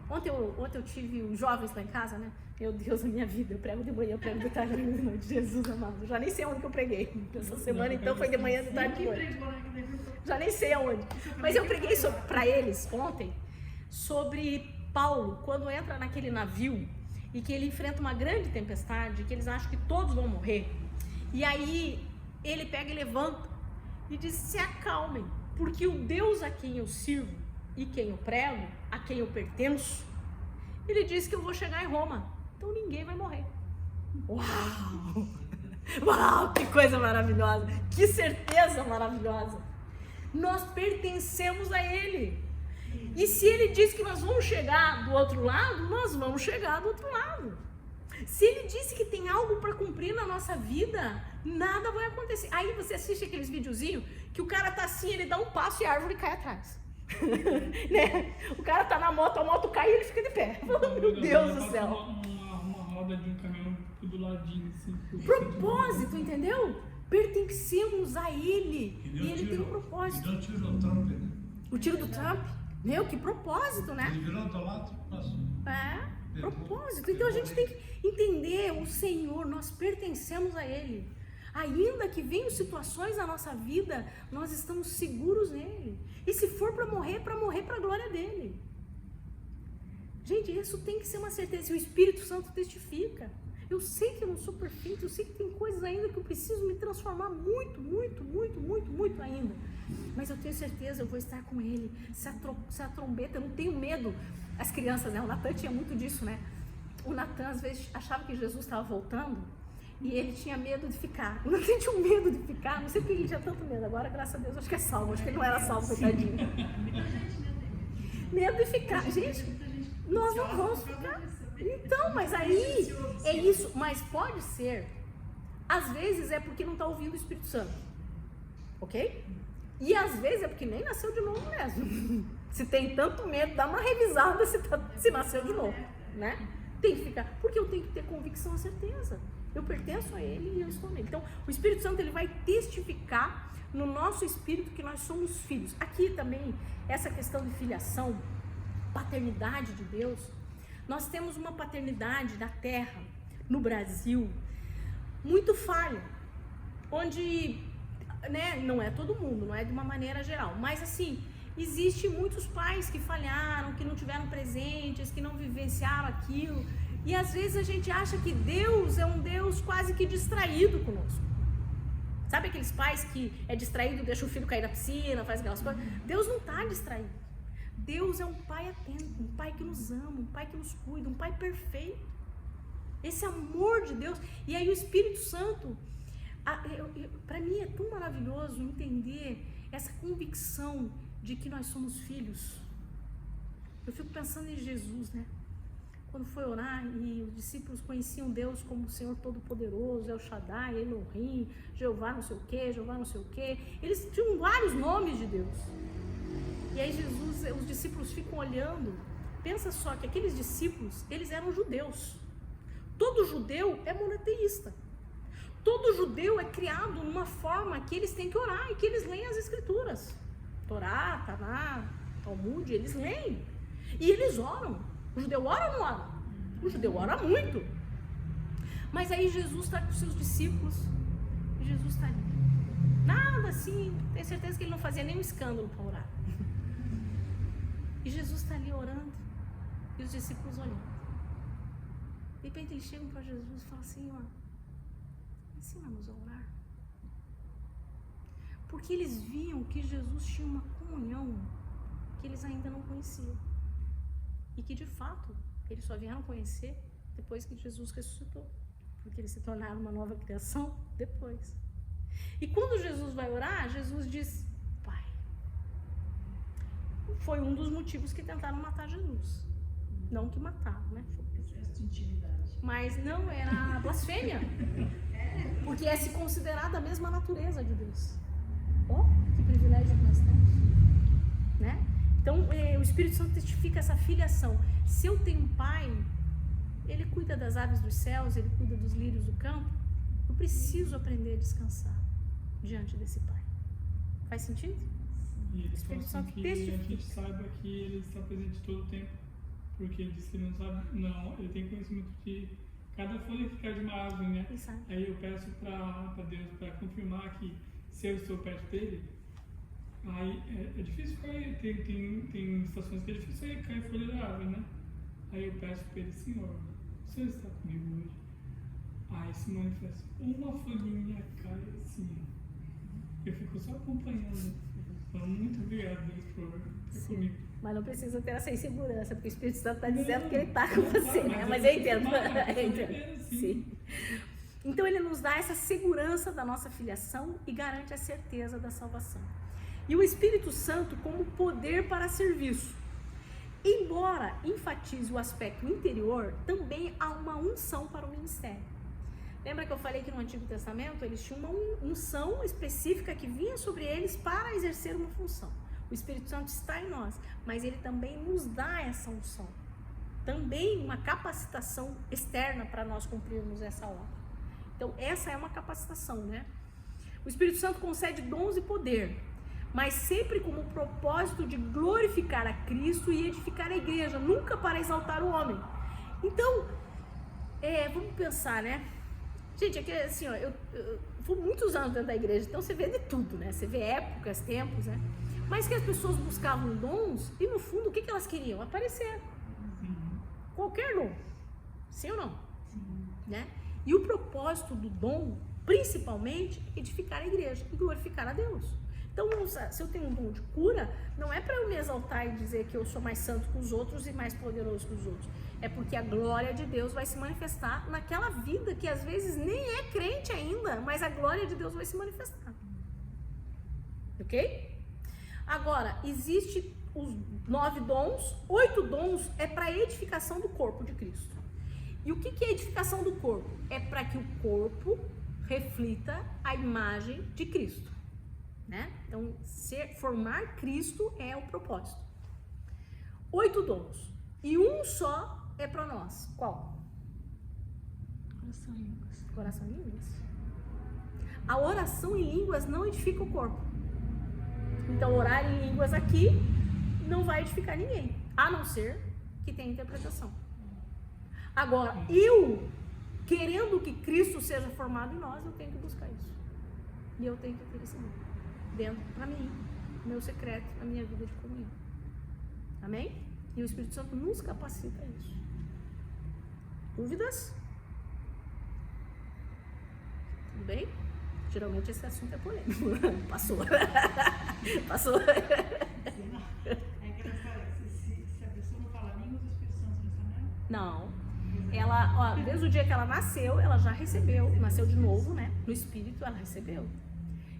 Ontem eu tive os jovens lá em casa, né? Meu Deus, a minha vida, eu prego de manhã, eu prego de tarde, de noite. Jesus amado, eu já nem sei onde que eu preguei. Essa semana então foi de manhã, de tarde, de noite. Já nem sei aonde. Mas eu preguei para eles ontem sobre Paulo, quando entra naquele navio e que ele enfrenta uma grande tempestade, que eles acham que todos vão morrer. E aí ele pega e levanta e diz, se acalmem, porque o Deus a quem eu sirvo e quem eu prego, a quem eu pertenço, ele diz que eu vou chegar em Roma, então ninguém vai morrer. Uau! Uau, que coisa maravilhosa, que certeza maravilhosa. Nós pertencemos a Ele. E se Ele diz que nós vamos chegar do outro lado, nós vamos chegar do outro lado. Se ele disse que tem algo para cumprir na nossa vida, nada vai acontecer. Aí você assiste aqueles videozinhos que o cara tá assim, ele dá um passo e a árvore cai atrás. Né? O cara tá na moto, a moto cai e ele fica de pé. Meu Deus do céu. Uma roda de um caminhão do ladinho, assim. Propósito, entendeu? Pertencemos a ele. E ele tem um propósito. E deu tiro no Trump, né? O tiro do Trump? Meu, que propósito, né? Ele virou do lado e passou. Propósito. Então a gente tem que entender o Senhor, nós pertencemos a Ele. Ainda que venham situações na nossa vida, nós estamos seguros nele. E se for para morrer para a glória dele. Gente, isso tem que ser uma certeza. E o Espírito Santo testifica. Eu sei que eu não sou perfeito, eu sei que tem coisas ainda que eu preciso me transformar muito ainda. Mas eu tenho certeza, eu vou estar com ele. Se a trombeta, eu não tenho medo. As crianças, né? O Natan tinha muito disso, né? O Natan às vezes achava que Jesus estava voltando e ele tinha medo de ficar. O Natan tinha medo de ficar, não sei porque ele tinha tanto medo. Agora, graças a Deus, acho que é salvo. Acho que ele não era salvo, coitadinho. Medo de ficar. Gente, nós não vamos ficar. Então, mas aí é isso. Mas pode ser, às vezes é porque não está ouvindo o Espírito Santo. Ok? E às vezes é porque nem nasceu de novo mesmo. Se tem tanto medo, dá uma revisada se nasceu de novo, né? Tem que ficar, porque eu tenho que ter convicção, a certeza. Eu pertenço a ele e eu estou nele. Então, o Espírito Santo, ele vai testificar no nosso espírito que nós somos filhos. Aqui também, essa questão de filiação, paternidade de Deus, nós temos uma paternidade na terra, no Brasil, muito falha, onde, né, não é todo mundo, não é de uma maneira geral, mas assim, existem muitos pais que falharam, que não tiveram presentes, que não vivenciaram aquilo, e às vezes a gente acha que Deus é um Deus quase que distraído conosco. Sabe aqueles pais que é distraído, deixa o filho cair na piscina, faz aquelas coisas? Deus não está distraído. Deus é um pai atento, um pai que nos ama, um pai que nos cuida, um pai perfeito. Esse amor de Deus. E aí o Espírito Santo, para mim é tão maravilhoso entender essa convicção de que nós somos filhos. Eu fico pensando em Jesus, né? Quando foi orar e os discípulos conheciam Deus como o Senhor Todo-Poderoso, El Shaddai, Elohim, Jeová não sei o que, Jeová não sei o que. Eles tinham vários nomes de Deus. E aí Jesus, os discípulos ficam olhando. Pensa só que aqueles discípulos, eles eram judeus. Todo judeu é monoteísta. Todo judeu é criado numa forma que eles têm que orar e que eles leem as escrituras. Torá, Taná, Talmud, eles leem. E eles oram. O judeu ora ou não ora? O judeu ora muito. Mas aí Jesus está com os seus discípulos. E Jesus está ali. Nada assim, tenho certeza que ele não fazia nenhum escândalo para orar. E Jesus está ali orando. E os discípulos olhando. De repente eles chegam para Jesus e falam assim, ó, ensina-nos a orar. Porque eles viam que Jesus tinha uma comunhão que eles ainda não conheciam. E que de fato, eles só vieram conhecer depois que Jesus ressuscitou. Porque eles se tornaram uma nova criação depois. E quando Jesus vai orar, Jesus diz, Pai. Foi um dos motivos que tentaram matar Jesus. Não que mataram, né? Mas não, era blasfêmia. Porque é se considerar da mesma natureza de Deus. Oh, que privilégio que nós temos. Né? Então, o Espírito Santo testifica essa filiação. Se eu tenho um pai, ele cuida das aves dos céus, ele cuida dos lírios do campo, eu preciso aprender a descansar diante desse pai. Faz sentido? E ele Espírito fala assim Santo que a gente testifica. saiba que ele está presente todo o tempo. Porque ele disse que ele não sabe, não, ele tem conhecimento de cada folha que cai de uma árvore, né? Exato. Aí eu peço para Deus para confirmar que se eu estou perto dele, aí é difícil cair, tem estações que é difícil cair folha da árvore, né? Aí eu peço para ele, Senhor, o Senhor está comigo hoje? Aí se manifesta, uma folhinha cai assim. Eu fico só acompanhando. Então, muito obrigado, Deus, por estar comigo. Mas não precisa ter essa insegurança, porque o Espírito Santo está dizendo que ele está com você, né? Mas eu entendo. Sim. Então ele nos dá essa segurança da nossa filiação e garante a certeza da salvação. E o Espírito Santo como poder para serviço. embora enfatize o aspecto interior, também há uma unção para o ministério. Lembra que eu falei que no Antigo Testamento eles tinham uma unção específica que vinha sobre eles para exercer uma função. O Espírito Santo está em nós, mas ele também nos dá essa unção. Também uma capacitação externa para nós cumprirmos essa obra. Então essa é uma capacitação, né? O Espírito Santo concede dons e poder, mas sempre com o propósito de glorificar a Cristo e edificar a igreja, nunca para exaltar o homem. Então, vamos pensar, né? Gente, é que assim, ó, eu fui muitos anos dentro da igreja, então você vê de tudo, né? Você vê épocas, tempos, né? Mas que as pessoas buscavam dons e no fundo o que elas queriam? Aparecer. Qualquer dom. Sim ou não? Sim. Né? E o propósito do dom, principalmente, é edificar a igreja e glorificar a Deus. Então, se eu tenho um dom de cura, não é para eu me exaltar e dizer que eu sou mais santo que os outros e mais poderoso que os outros. É porque a glória de Deus vai se manifestar naquela vida que às vezes nem é crente ainda, mas a glória de Deus vai se manifestar. Ok? Agora, existe os 9 dons, 8 dons é para a edificação do corpo de Cristo. E o que é edificação do corpo? É para que o corpo reflita a imagem de Cristo, né? Então, formar Cristo é o propósito. 8 dons. E um só é para nós. Qual? Coração em línguas. Oração em línguas. A oração em línguas não edifica o corpo. Então, orar em línguas aqui não vai edificar ninguém, a não ser que tenha interpretação. Agora, eu, querendo que Cristo seja formado em nós, eu tenho que buscar isso. E eu tenho que ter esse dentro, para mim, meu secreto, a minha vida de comunhão. Amém? E o Espírito Santo nos capacita a isso. Dúvidas? Tudo bem? Geralmente esse assunto é polêmico. Passou. Passou. É que ela fala, se a pessoa não fala línguas, o Espírito Santo não está nela? Não. Ela, desde o dia que ela nasceu, ela já recebeu, nasceu de novo, né? No Espírito, ela recebeu.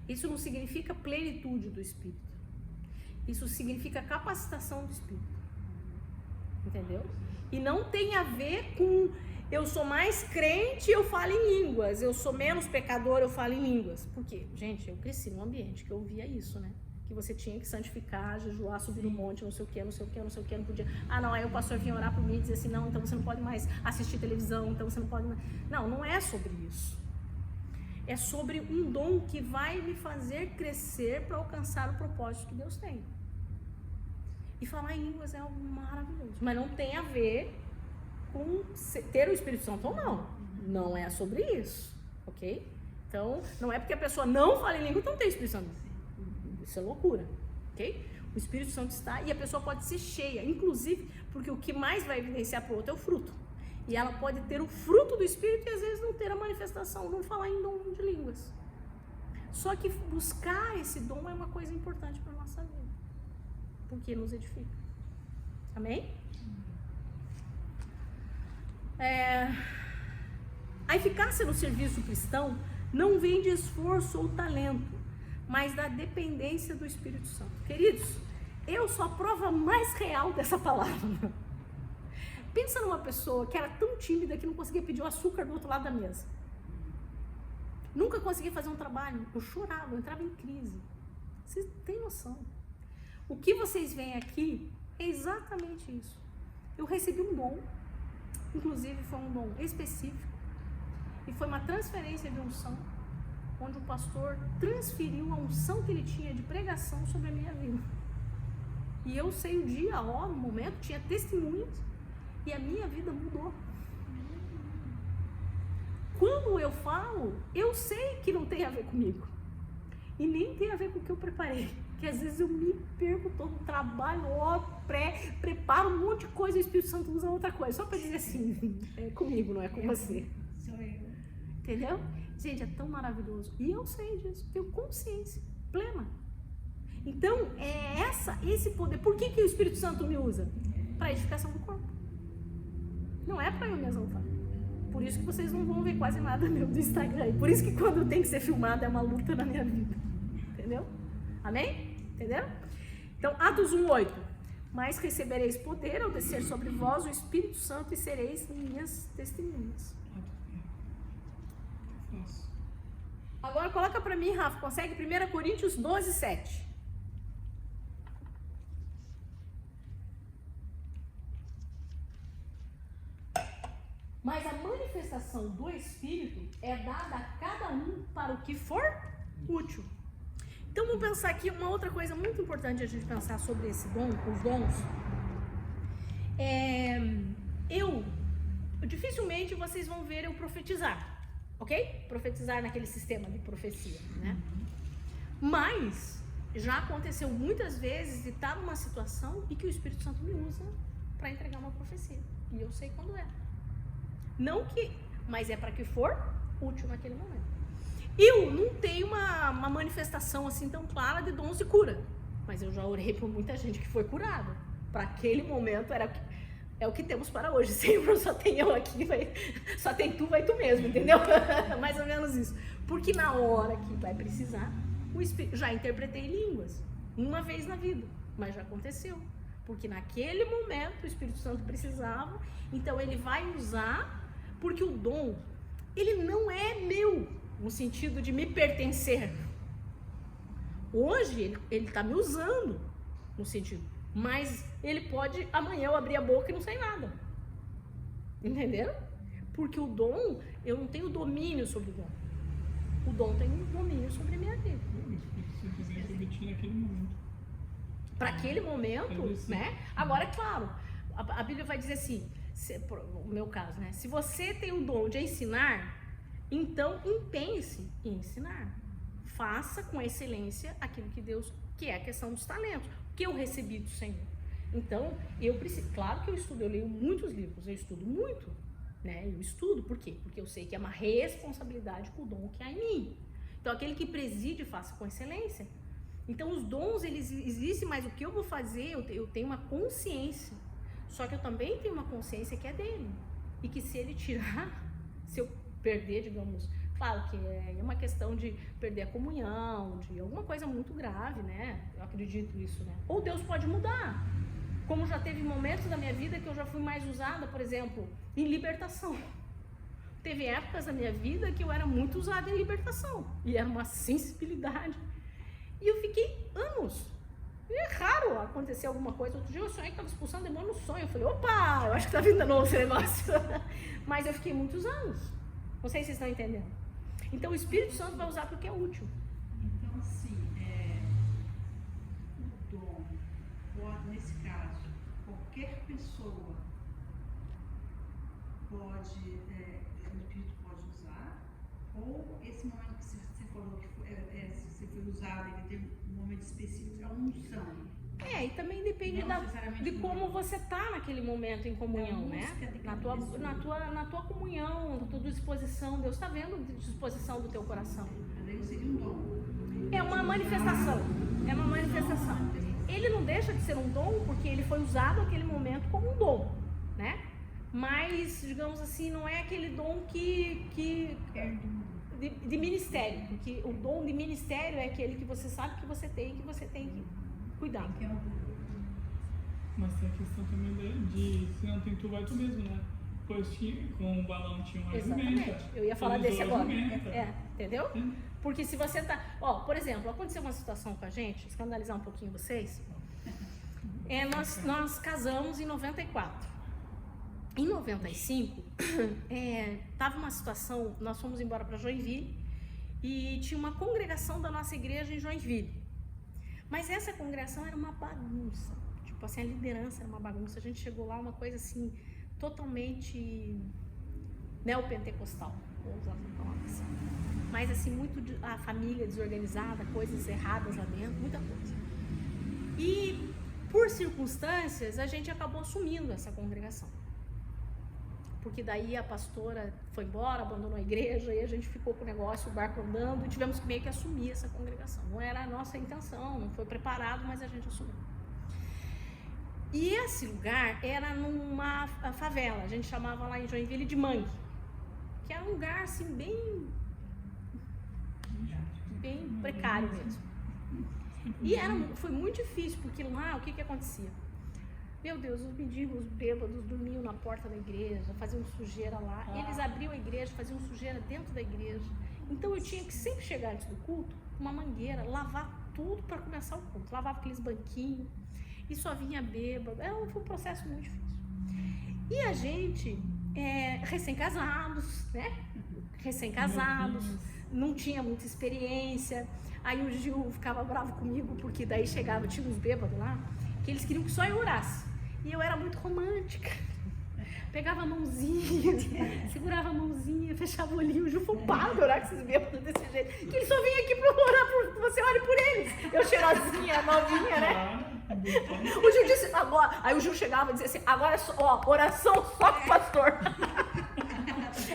Isso não significa plenitude do Espírito. Isso significa capacitação do Espírito. Entendeu? E não tem a ver com eu sou mais crente, eu falo em línguas. Eu sou menos pecador, eu falo em línguas. Por quê? Gente, eu cresci num ambiente que eu ouvia isso, né? Que você tinha que santificar, jejuar, subir no monte, não sei o que, não sei o que, não sei o que, não podia. Ah, não, aí o pastor vinha orar por mim e dizer assim, não, então você não pode mais assistir televisão, então você não pode mais... Não, não é sobre isso. É sobre um dom que vai me fazer crescer para alcançar o propósito que Deus tem. E falar em línguas é algo maravilhoso, mas não tem a ver com ter o Espírito Santo ou não. Não é sobre isso, ok? Então, não é porque a pessoa não fala em língua, então não tem Espírito Santo. Isso é loucura, ok? O Espírito Santo está e a pessoa pode ser cheia, inclusive, porque o que mais vai evidenciar para o outro é o fruto. E ela pode ter o fruto do Espírito e às vezes não ter a manifestação, não falar em dom de línguas. Só que buscar esse dom é uma coisa importante para a nossa vida, porque nos edifica. Amém? A eficácia no serviço cristão não vem de esforço ou talento, mas da dependência do Espírito Santo. Queridos, eu sou a prova mais real dessa palavra. Pensa numa pessoa que era tão tímida que não conseguia pedir o açúcar do outro lado da mesa. Nunca conseguia fazer um trabalho. Eu chorava, eu entrava em crise. Vocês têm noção? O que vocês veem aqui é exatamente isso. Eu recebi um dom, inclusive foi um dom específico, e foi uma transferência de unção, onde o pastor transferiu a unção que ele tinha de pregação sobre a minha vida. E eu sei o dia, a hora, o momento, tinha testemunhas, e a minha vida mudou. Quando eu falo, eu sei que não tem a ver comigo. E nem tem a ver com o que eu preparei. Que às vezes eu me perco todo o trabalho, preparo um monte de coisa e o Espírito Santo usa outra coisa. Só para dizer assim, é comigo, não é com você. Sou eu. Entendeu? Gente, é tão maravilhoso. E eu sei disso, tenho consciência plena. Então, é esse poder. Por que o Espírito Santo me usa? Para a edificação do corpo. Não é para eu me exaltar. Por isso que vocês não vão ver quase nada meu do Instagram. E por isso que quando tem que ser filmado é uma luta na minha vida. Entendeu? Amém? Entendeu? Então, Atos 1:8. mas recebereis poder ao descer sobre vós o Espírito Santo e sereis minhas testemunhas. Nossa. Agora coloca para mim, Rafa, consegue 1 Coríntios 12, 7. Mas a manifestação do Espírito é dada a cada um para o que for útil. Então vamos pensar aqui uma outra coisa muito importante a gente pensar sobre esse dom, os dons. Dificilmente vocês vão ver eu profetizar, ok? Profetizar naquele sistema de profecia, né? Mas já aconteceu muitas vezes de estar numa situação em que o Espírito Santo me usa para entregar uma profecia. E eu sei quando é. Não que, mas é para que for útil naquele momento. Eu não tenho uma manifestação assim tão clara de dons de cura, mas eu já orei por muita gente que foi curada. Para aquele momento é o que temos para hoje. Senhor, só tem eu aqui, só tem tu, vai tu mesmo, entendeu? Mais ou menos isso. Porque na hora que vai precisar, o Espírito, já interpretei línguas uma vez na vida, mas já aconteceu. Porque naquele momento o Espírito Santo precisava, então ele vai usar, porque o dom, ele não é meu, no sentido de me pertencer. Hoje ele está me usando, no sentido, mas ele pode, amanhã eu abrir a boca e não sair nada. Entenderam? Porque o dom, eu não tenho domínio sobre o dom. O dom tem um domínio sobre a minha vida. Para aquele momento, né? Agora, é claro, a Bíblia vai dizer assim, no meu caso, né? Se você tem o dom de ensinar, então empenhe-se em ensinar. Faça com excelência aquilo que Deus, que é a questão dos talentos, que eu recebi do Senhor. Então, eu preciso, claro que eu leio muitos livros, eu estudo muito, né? Eu estudo, por quê? Porque eu sei que é uma responsabilidade com o dom que há em mim. Então, aquele que preside, faça com excelência. Então, os dons, eles existem, mas o que eu vou fazer, eu tenho uma consciência. Só que eu também tenho uma consciência que é dele. E que se ele tirar, se eu perder, digamos, claro que é uma questão de perder a comunhão, de alguma coisa muito grave, né? Eu acredito nisso, né? Ou Deus pode mudar. Como já teve momentos da minha vida que eu já fui mais usada, por exemplo, em libertação. Teve épocas da minha vida que eu era muito usada em libertação. E era uma sensibilidade. E eu fiquei anos. E é raro acontecer alguma coisa. Outro dia eu sonhei que estava expulsando demônio no sonho. Eu falei, opa, eu acho que está vindo de novo esse negócio. Mas eu fiquei muitos anos. Não sei se vocês estão entendendo. Então o Espírito Santo vai usar porque é útil. Então, assim, o dom, nesse caso, qualquer pessoa pode, o Espírito pode usar, ou esse momento que você falou que se você foi usado, ele tem um momento específico, é uma unção. E também depende de como você tá naquele momento em comunhão, né? Na tua comunhão, na tua disposição. Deus está vendo a disposição do teu coração. Mas aí seria um dom. É uma manifestação. É uma manifestação. Ele não deixa de ser um dom porque ele foi usado naquele momento como um dom, né? Mas, digamos assim, não é aquele dom de ministério. Porque o dom de ministério é aquele que você sabe que você tem e que você tem que cuidar. Mas tem a questão também de se não tem tu, vai tu mesmo, né? Pois com o balão tinha um argumento. Exatamente. Eu ia falar desse agora. Entendeu? Porque se você tá... por exemplo, aconteceu uma situação com a gente, escandalizar um pouquinho vocês. Nós casamos em 94. Em 95, tava uma situação, nós fomos embora para Joinville e tinha uma congregação da nossa igreja em Joinville. Mas essa congregação era uma bagunça. Tipo assim, a liderança era uma bagunça. A gente chegou lá, uma coisa assim, totalmente neopentecostal. Vou usar essa palavra assim. Mas assim, muito a família desorganizada, coisas erradas lá dentro, muita coisa. E por circunstâncias, a gente acabou assumindo essa congregação. Porque daí a pastora foi embora, abandonou a igreja, e a gente ficou com o negócio, o barco andando, e tivemos que meio que assumir essa congregação. Não era a nossa intenção, não foi preparado, mas a gente assumiu. E esse lugar era numa favela, a gente chamava lá em Joinville de Mangue, que era um lugar assim bem precário mesmo. E foi muito difícil, porque lá o que acontecia? Meu Deus, os mendigos bêbados dormiam na porta da igreja, faziam sujeira lá. Eles abriam a igreja, faziam sujeira dentro da igreja. Então eu tinha que sempre chegar antes do culto, com uma mangueira, lavar tudo para começar o culto. Lavava aqueles banquinhos e só vinha bêbado. Foi um processo muito difícil. E a gente, recém-casados, né? Recém-casados, não tinha muita experiência. Aí o Gil ficava bravo comigo, porque daí chegava, tinha uns bêbados lá, que eles queriam que só eu orasse. E eu era muito romântica. Pegava a mãozinha, segurava a mãozinha, fechava o olhinho. O Gil falou, para de orar com esses bêbados desse jeito. Que eles só vêm aqui pra orar, por você ore por eles. Eu cheirosinha, novinha, né? O Gil disse, agora. Aí o Gil chegava e dizia assim, agora, oração só com o pastor.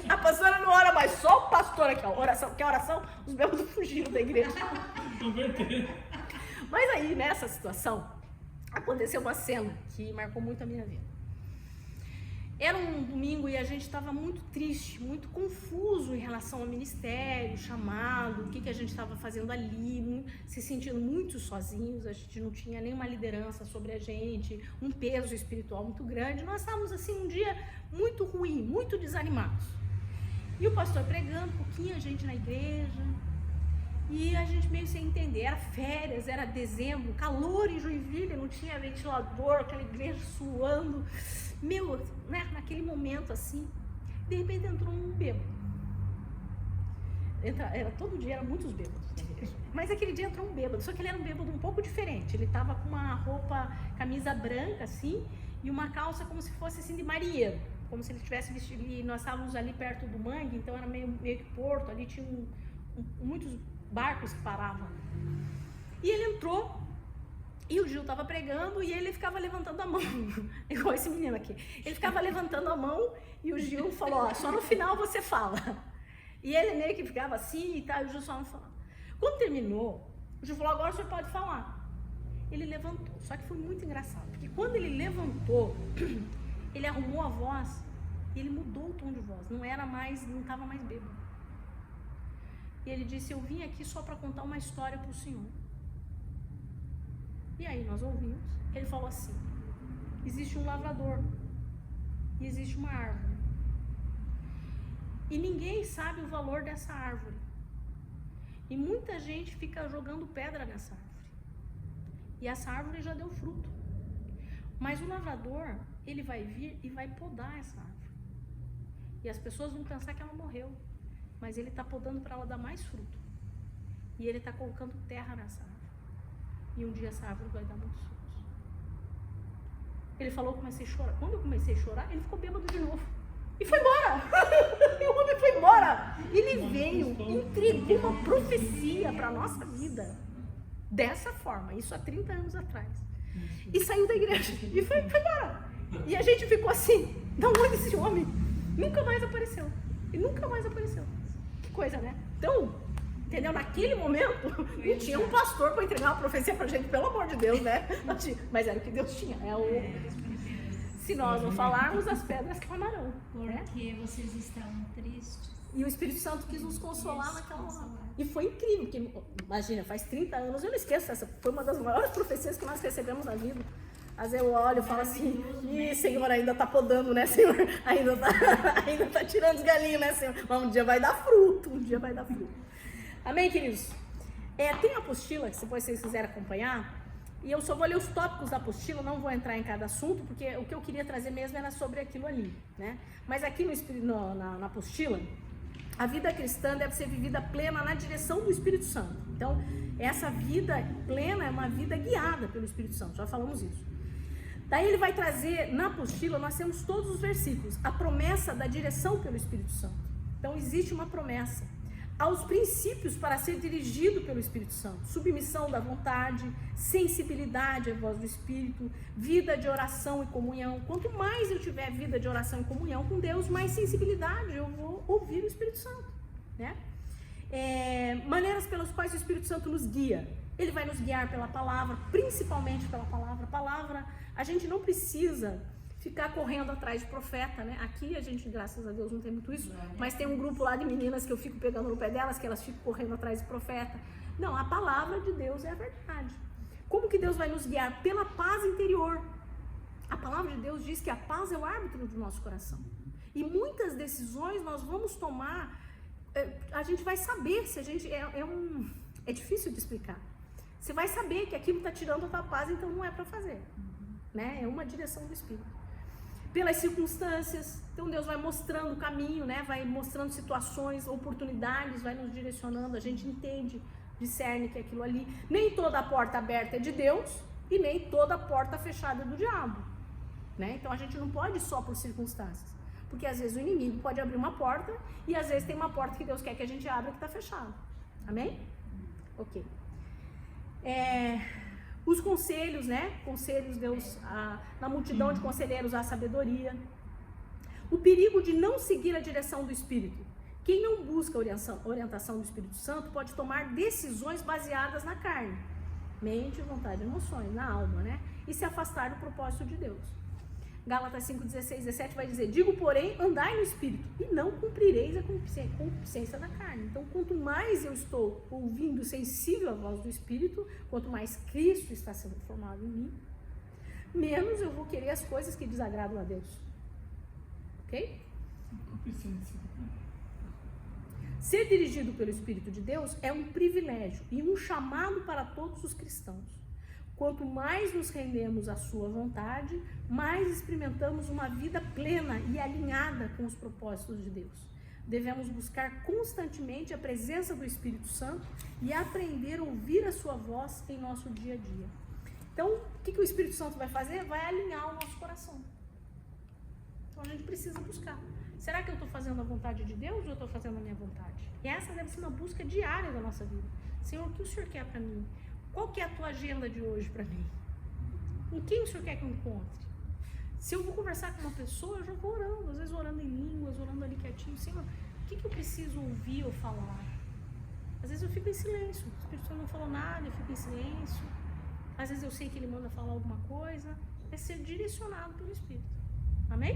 A pastora não ora mais, só o pastor aqui, ó. Oração, que oração, os bêbados fugiram da igreja. Mas aí, nessa situação, aconteceu uma cena que marcou muito a minha vida. Era um domingo e a gente estava muito triste, muito confuso em relação ao ministério, chamado, o que a gente estava fazendo ali, se sentindo muito sozinhos, a gente não tinha nenhuma liderança sobre a gente, um peso espiritual muito grande. Nós estávamos assim um dia muito ruim, muito desanimados. E o pastor pregando, pouquinha gente na igreja, e a gente meio sem entender, era férias, era dezembro, calor em Joinville, não tinha ventilador, aquela igreja suando. Meu, né, naquele momento assim, de repente entrou um bêbado. Era todo dia, eram muitos bêbados na igreja. Mas aquele dia entrou um bêbado, só que ele era um bêbado um pouco diferente. Ele tava com uma roupa, camisa branca assim, e uma calça como se fosse assim de marinheiro. Como se ele tivesse vestido, e nós estávamos ali perto do mangue, então era meio que porto, ali tinha muitos barcos que paravam. E ele entrou, e o Gil estava pregando e ele ficava levantando a mão, igual esse menino aqui. Ele ficava levantando a mão e o Gil falou, ó, só no final você fala. E ele meio que ficava assim e tal, e o Gil só não falava. Quando terminou, o Gil falou, agora o senhor pode falar. Ele levantou, só que foi muito engraçado, porque quando ele levantou, ele arrumou a voz e ele mudou o tom de voz, não estava mais bêbado. E ele disse, eu vim aqui só para contar uma história para o senhor. E aí nós ouvimos, ele falou assim, existe um lavrador e existe uma árvore. E ninguém sabe o valor dessa árvore. E muita gente fica jogando pedra nessa árvore. E essa árvore já deu fruto. Mas o lavrador, ele vai vir e vai podar essa árvore. E as pessoas vão pensar que ela morreu. Mas ele está podando para ela dar mais fruto. E ele está colocando terra nessa árvore. E um dia essa árvore vai dar muitos frutos. Ele falou, eu comecei a chorar. Quando eu comecei a chorar, ele ficou bêbado de novo. E foi embora. E o homem foi embora. Ele veio, entregou uma profecia para a nossa vida. Dessa forma, isso há 30 anos atrás. E saiu da igreja. E foi embora. E a gente ficou assim, da onde esse homem? Nunca mais apareceu. E nunca mais apareceu. Que coisa, né? Então, entendeu? Naquele momento, não tinha um pastor para entregar uma profecia pra gente, pelo amor de Deus, né? Não tinha. Mas era o que Deus tinha. Se nós não falarmos, as pedras clamarão. Porque vocês estavam tristes. E o Espírito Santo quis nos consolar naquela hora. E foi incrível, porque, imagina, faz 30 anos, eu não esqueço, essa foi uma das maiores profecias que nós recebemos na vida. Às vezes eu olho e falo assim, ih, Senhor, ainda tá podando, né, Senhor? Ainda tá tirando os galinhos, né, Senhor? Mas um dia vai dar fruto, Amém, queridos? Tem a apostila, que se vocês quiserem acompanhar, e eu só vou ler os tópicos da apostila, não vou entrar em cada assunto, porque o que eu queria trazer mesmo era sobre aquilo ali, né? Mas aqui na apostila, a vida cristã deve ser vivida plena na direção do Espírito Santo. Então, essa vida plena é uma vida guiada pelo Espírito Santo, já falamos isso. Daí ele vai trazer, na apostila, nós temos todos os versículos, a promessa da direção pelo Espírito Santo. Então, existe uma promessa aos princípios para ser dirigido pelo Espírito Santo, submissão da vontade, sensibilidade à voz do Espírito, vida de oração e comunhão. Quanto mais eu tiver vida de oração e comunhão com Deus, mais sensibilidade eu vou ouvir o Espírito Santo, né? Maneiras pelas quais o Espírito Santo nos guia. Ele vai nos guiar pela palavra, principalmente pela palavra. Palavra, a gente não precisa ficar correndo atrás de profeta, né? Aqui a gente, graças a Deus, não tem muito isso, mas tem um grupo lá de meninas que eu fico pegando no pé delas, que elas ficam correndo atrás de profeta. Não, a palavra de Deus é a verdade. Como que Deus vai nos guiar? Pela paz interior. A diz que a paz é o árbitro do nosso coração. E muitas decisões nós vamos tomar, a gente vai saber se a gente... É difícil de explicar. Você vai saber que aquilo está tirando a tua paz, então não é para fazer. Né? É uma direção do Espírito. Pelas circunstâncias, então Deus vai mostrando o caminho, né? Vai mostrando situações, oportunidades, vai nos direcionando, a gente entende, discerne que é aquilo ali. Nem toda a porta aberta é de Deus e nem toda a porta fechada é do diabo. Né? Então a gente não pode ir só por circunstâncias, porque às vezes o inimigo pode abrir uma porta e às vezes tem uma porta que Deus quer que a gente abra que está fechada. Amém? Ok. Os conselhos, né? Conselhos, Deus, na multidão de conselheiros há sabedoria. O perigo de não seguir a direção do Espírito. Quem não busca a orientação do Espírito Santo pode tomar decisões baseadas na carne, mente, vontade, emoções, na alma, né? E se afastar do propósito de Deus. Gálatas 5, 16, 17 vai dizer: digo, porém, andai no Espírito e não cumprireis a concupiscência da carne. Então, quanto mais eu estou ouvindo, sensível à voz do Espírito, quanto mais Cristo está sendo formado em mim, menos eu vou querer as coisas que desagradam a Deus. Ok? Ser dirigido pelo Espírito de Deus é um privilégio e um chamado para todos os cristãos. Quanto mais nos rendemos à sua vontade, mais experimentamos uma vida plena e alinhada com os propósitos de Deus. Devemos buscar constantemente a presença do Espírito Santo e aprender a ouvir a sua voz em nosso dia a dia. Então, o que o Espírito Santo vai fazer? Vai alinhar o nosso coração. Então, a gente precisa buscar. Será que eu estou fazendo a vontade de Deus ou eu estou fazendo a minha vontade? E essa deve ser uma busca diária da nossa vida. Senhor, o que o Senhor quer para mim? Qual que é a tua agenda de hoje para mim? Com quem o Senhor quer que eu encontre? Se eu vou conversar com uma pessoa, eu já vou orando, às vezes orando em línguas, orando ali quietinho. Senhor, o que eu preciso ouvir ou falar? Às vezes eu fico em silêncio, o Espírito Santo não falou nada, eu fico em silêncio. Às vezes eu sei que ele manda falar alguma coisa. É ser direcionado pelo Espírito. Amém?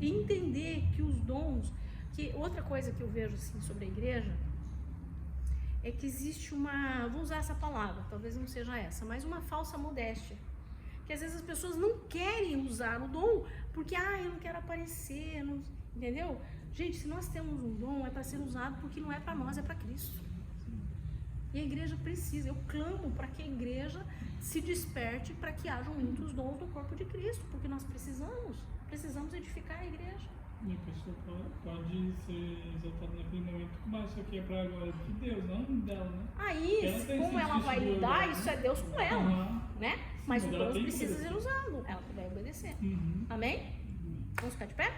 E entender que os dons, que outra coisa que eu vejo assim sobre a igreja, é que existe uma, vou usar essa palavra, talvez não seja essa, mas uma falsa modéstia. Que às vezes as pessoas não querem usar o dom, porque, eu não quero aparecer, não, entendeu? Gente, se nós temos um dom, é para ser usado porque não é para nós, é para Cristo. E a igreja precisa, eu clamo para que a igreja se desperte para que hajam muitos dons do corpo de Cristo, porque nós precisamos edificar a igreja. E a pessoa pode ser exaltada naquele momento, mas isso aqui é para a glória de Deus, não dela, né? Aí, como ela vai lidar, isso é Deus com ela, né? Mas o dom precisa ser usado, ela vai obedecer. Amém? Vamos ficar de pé?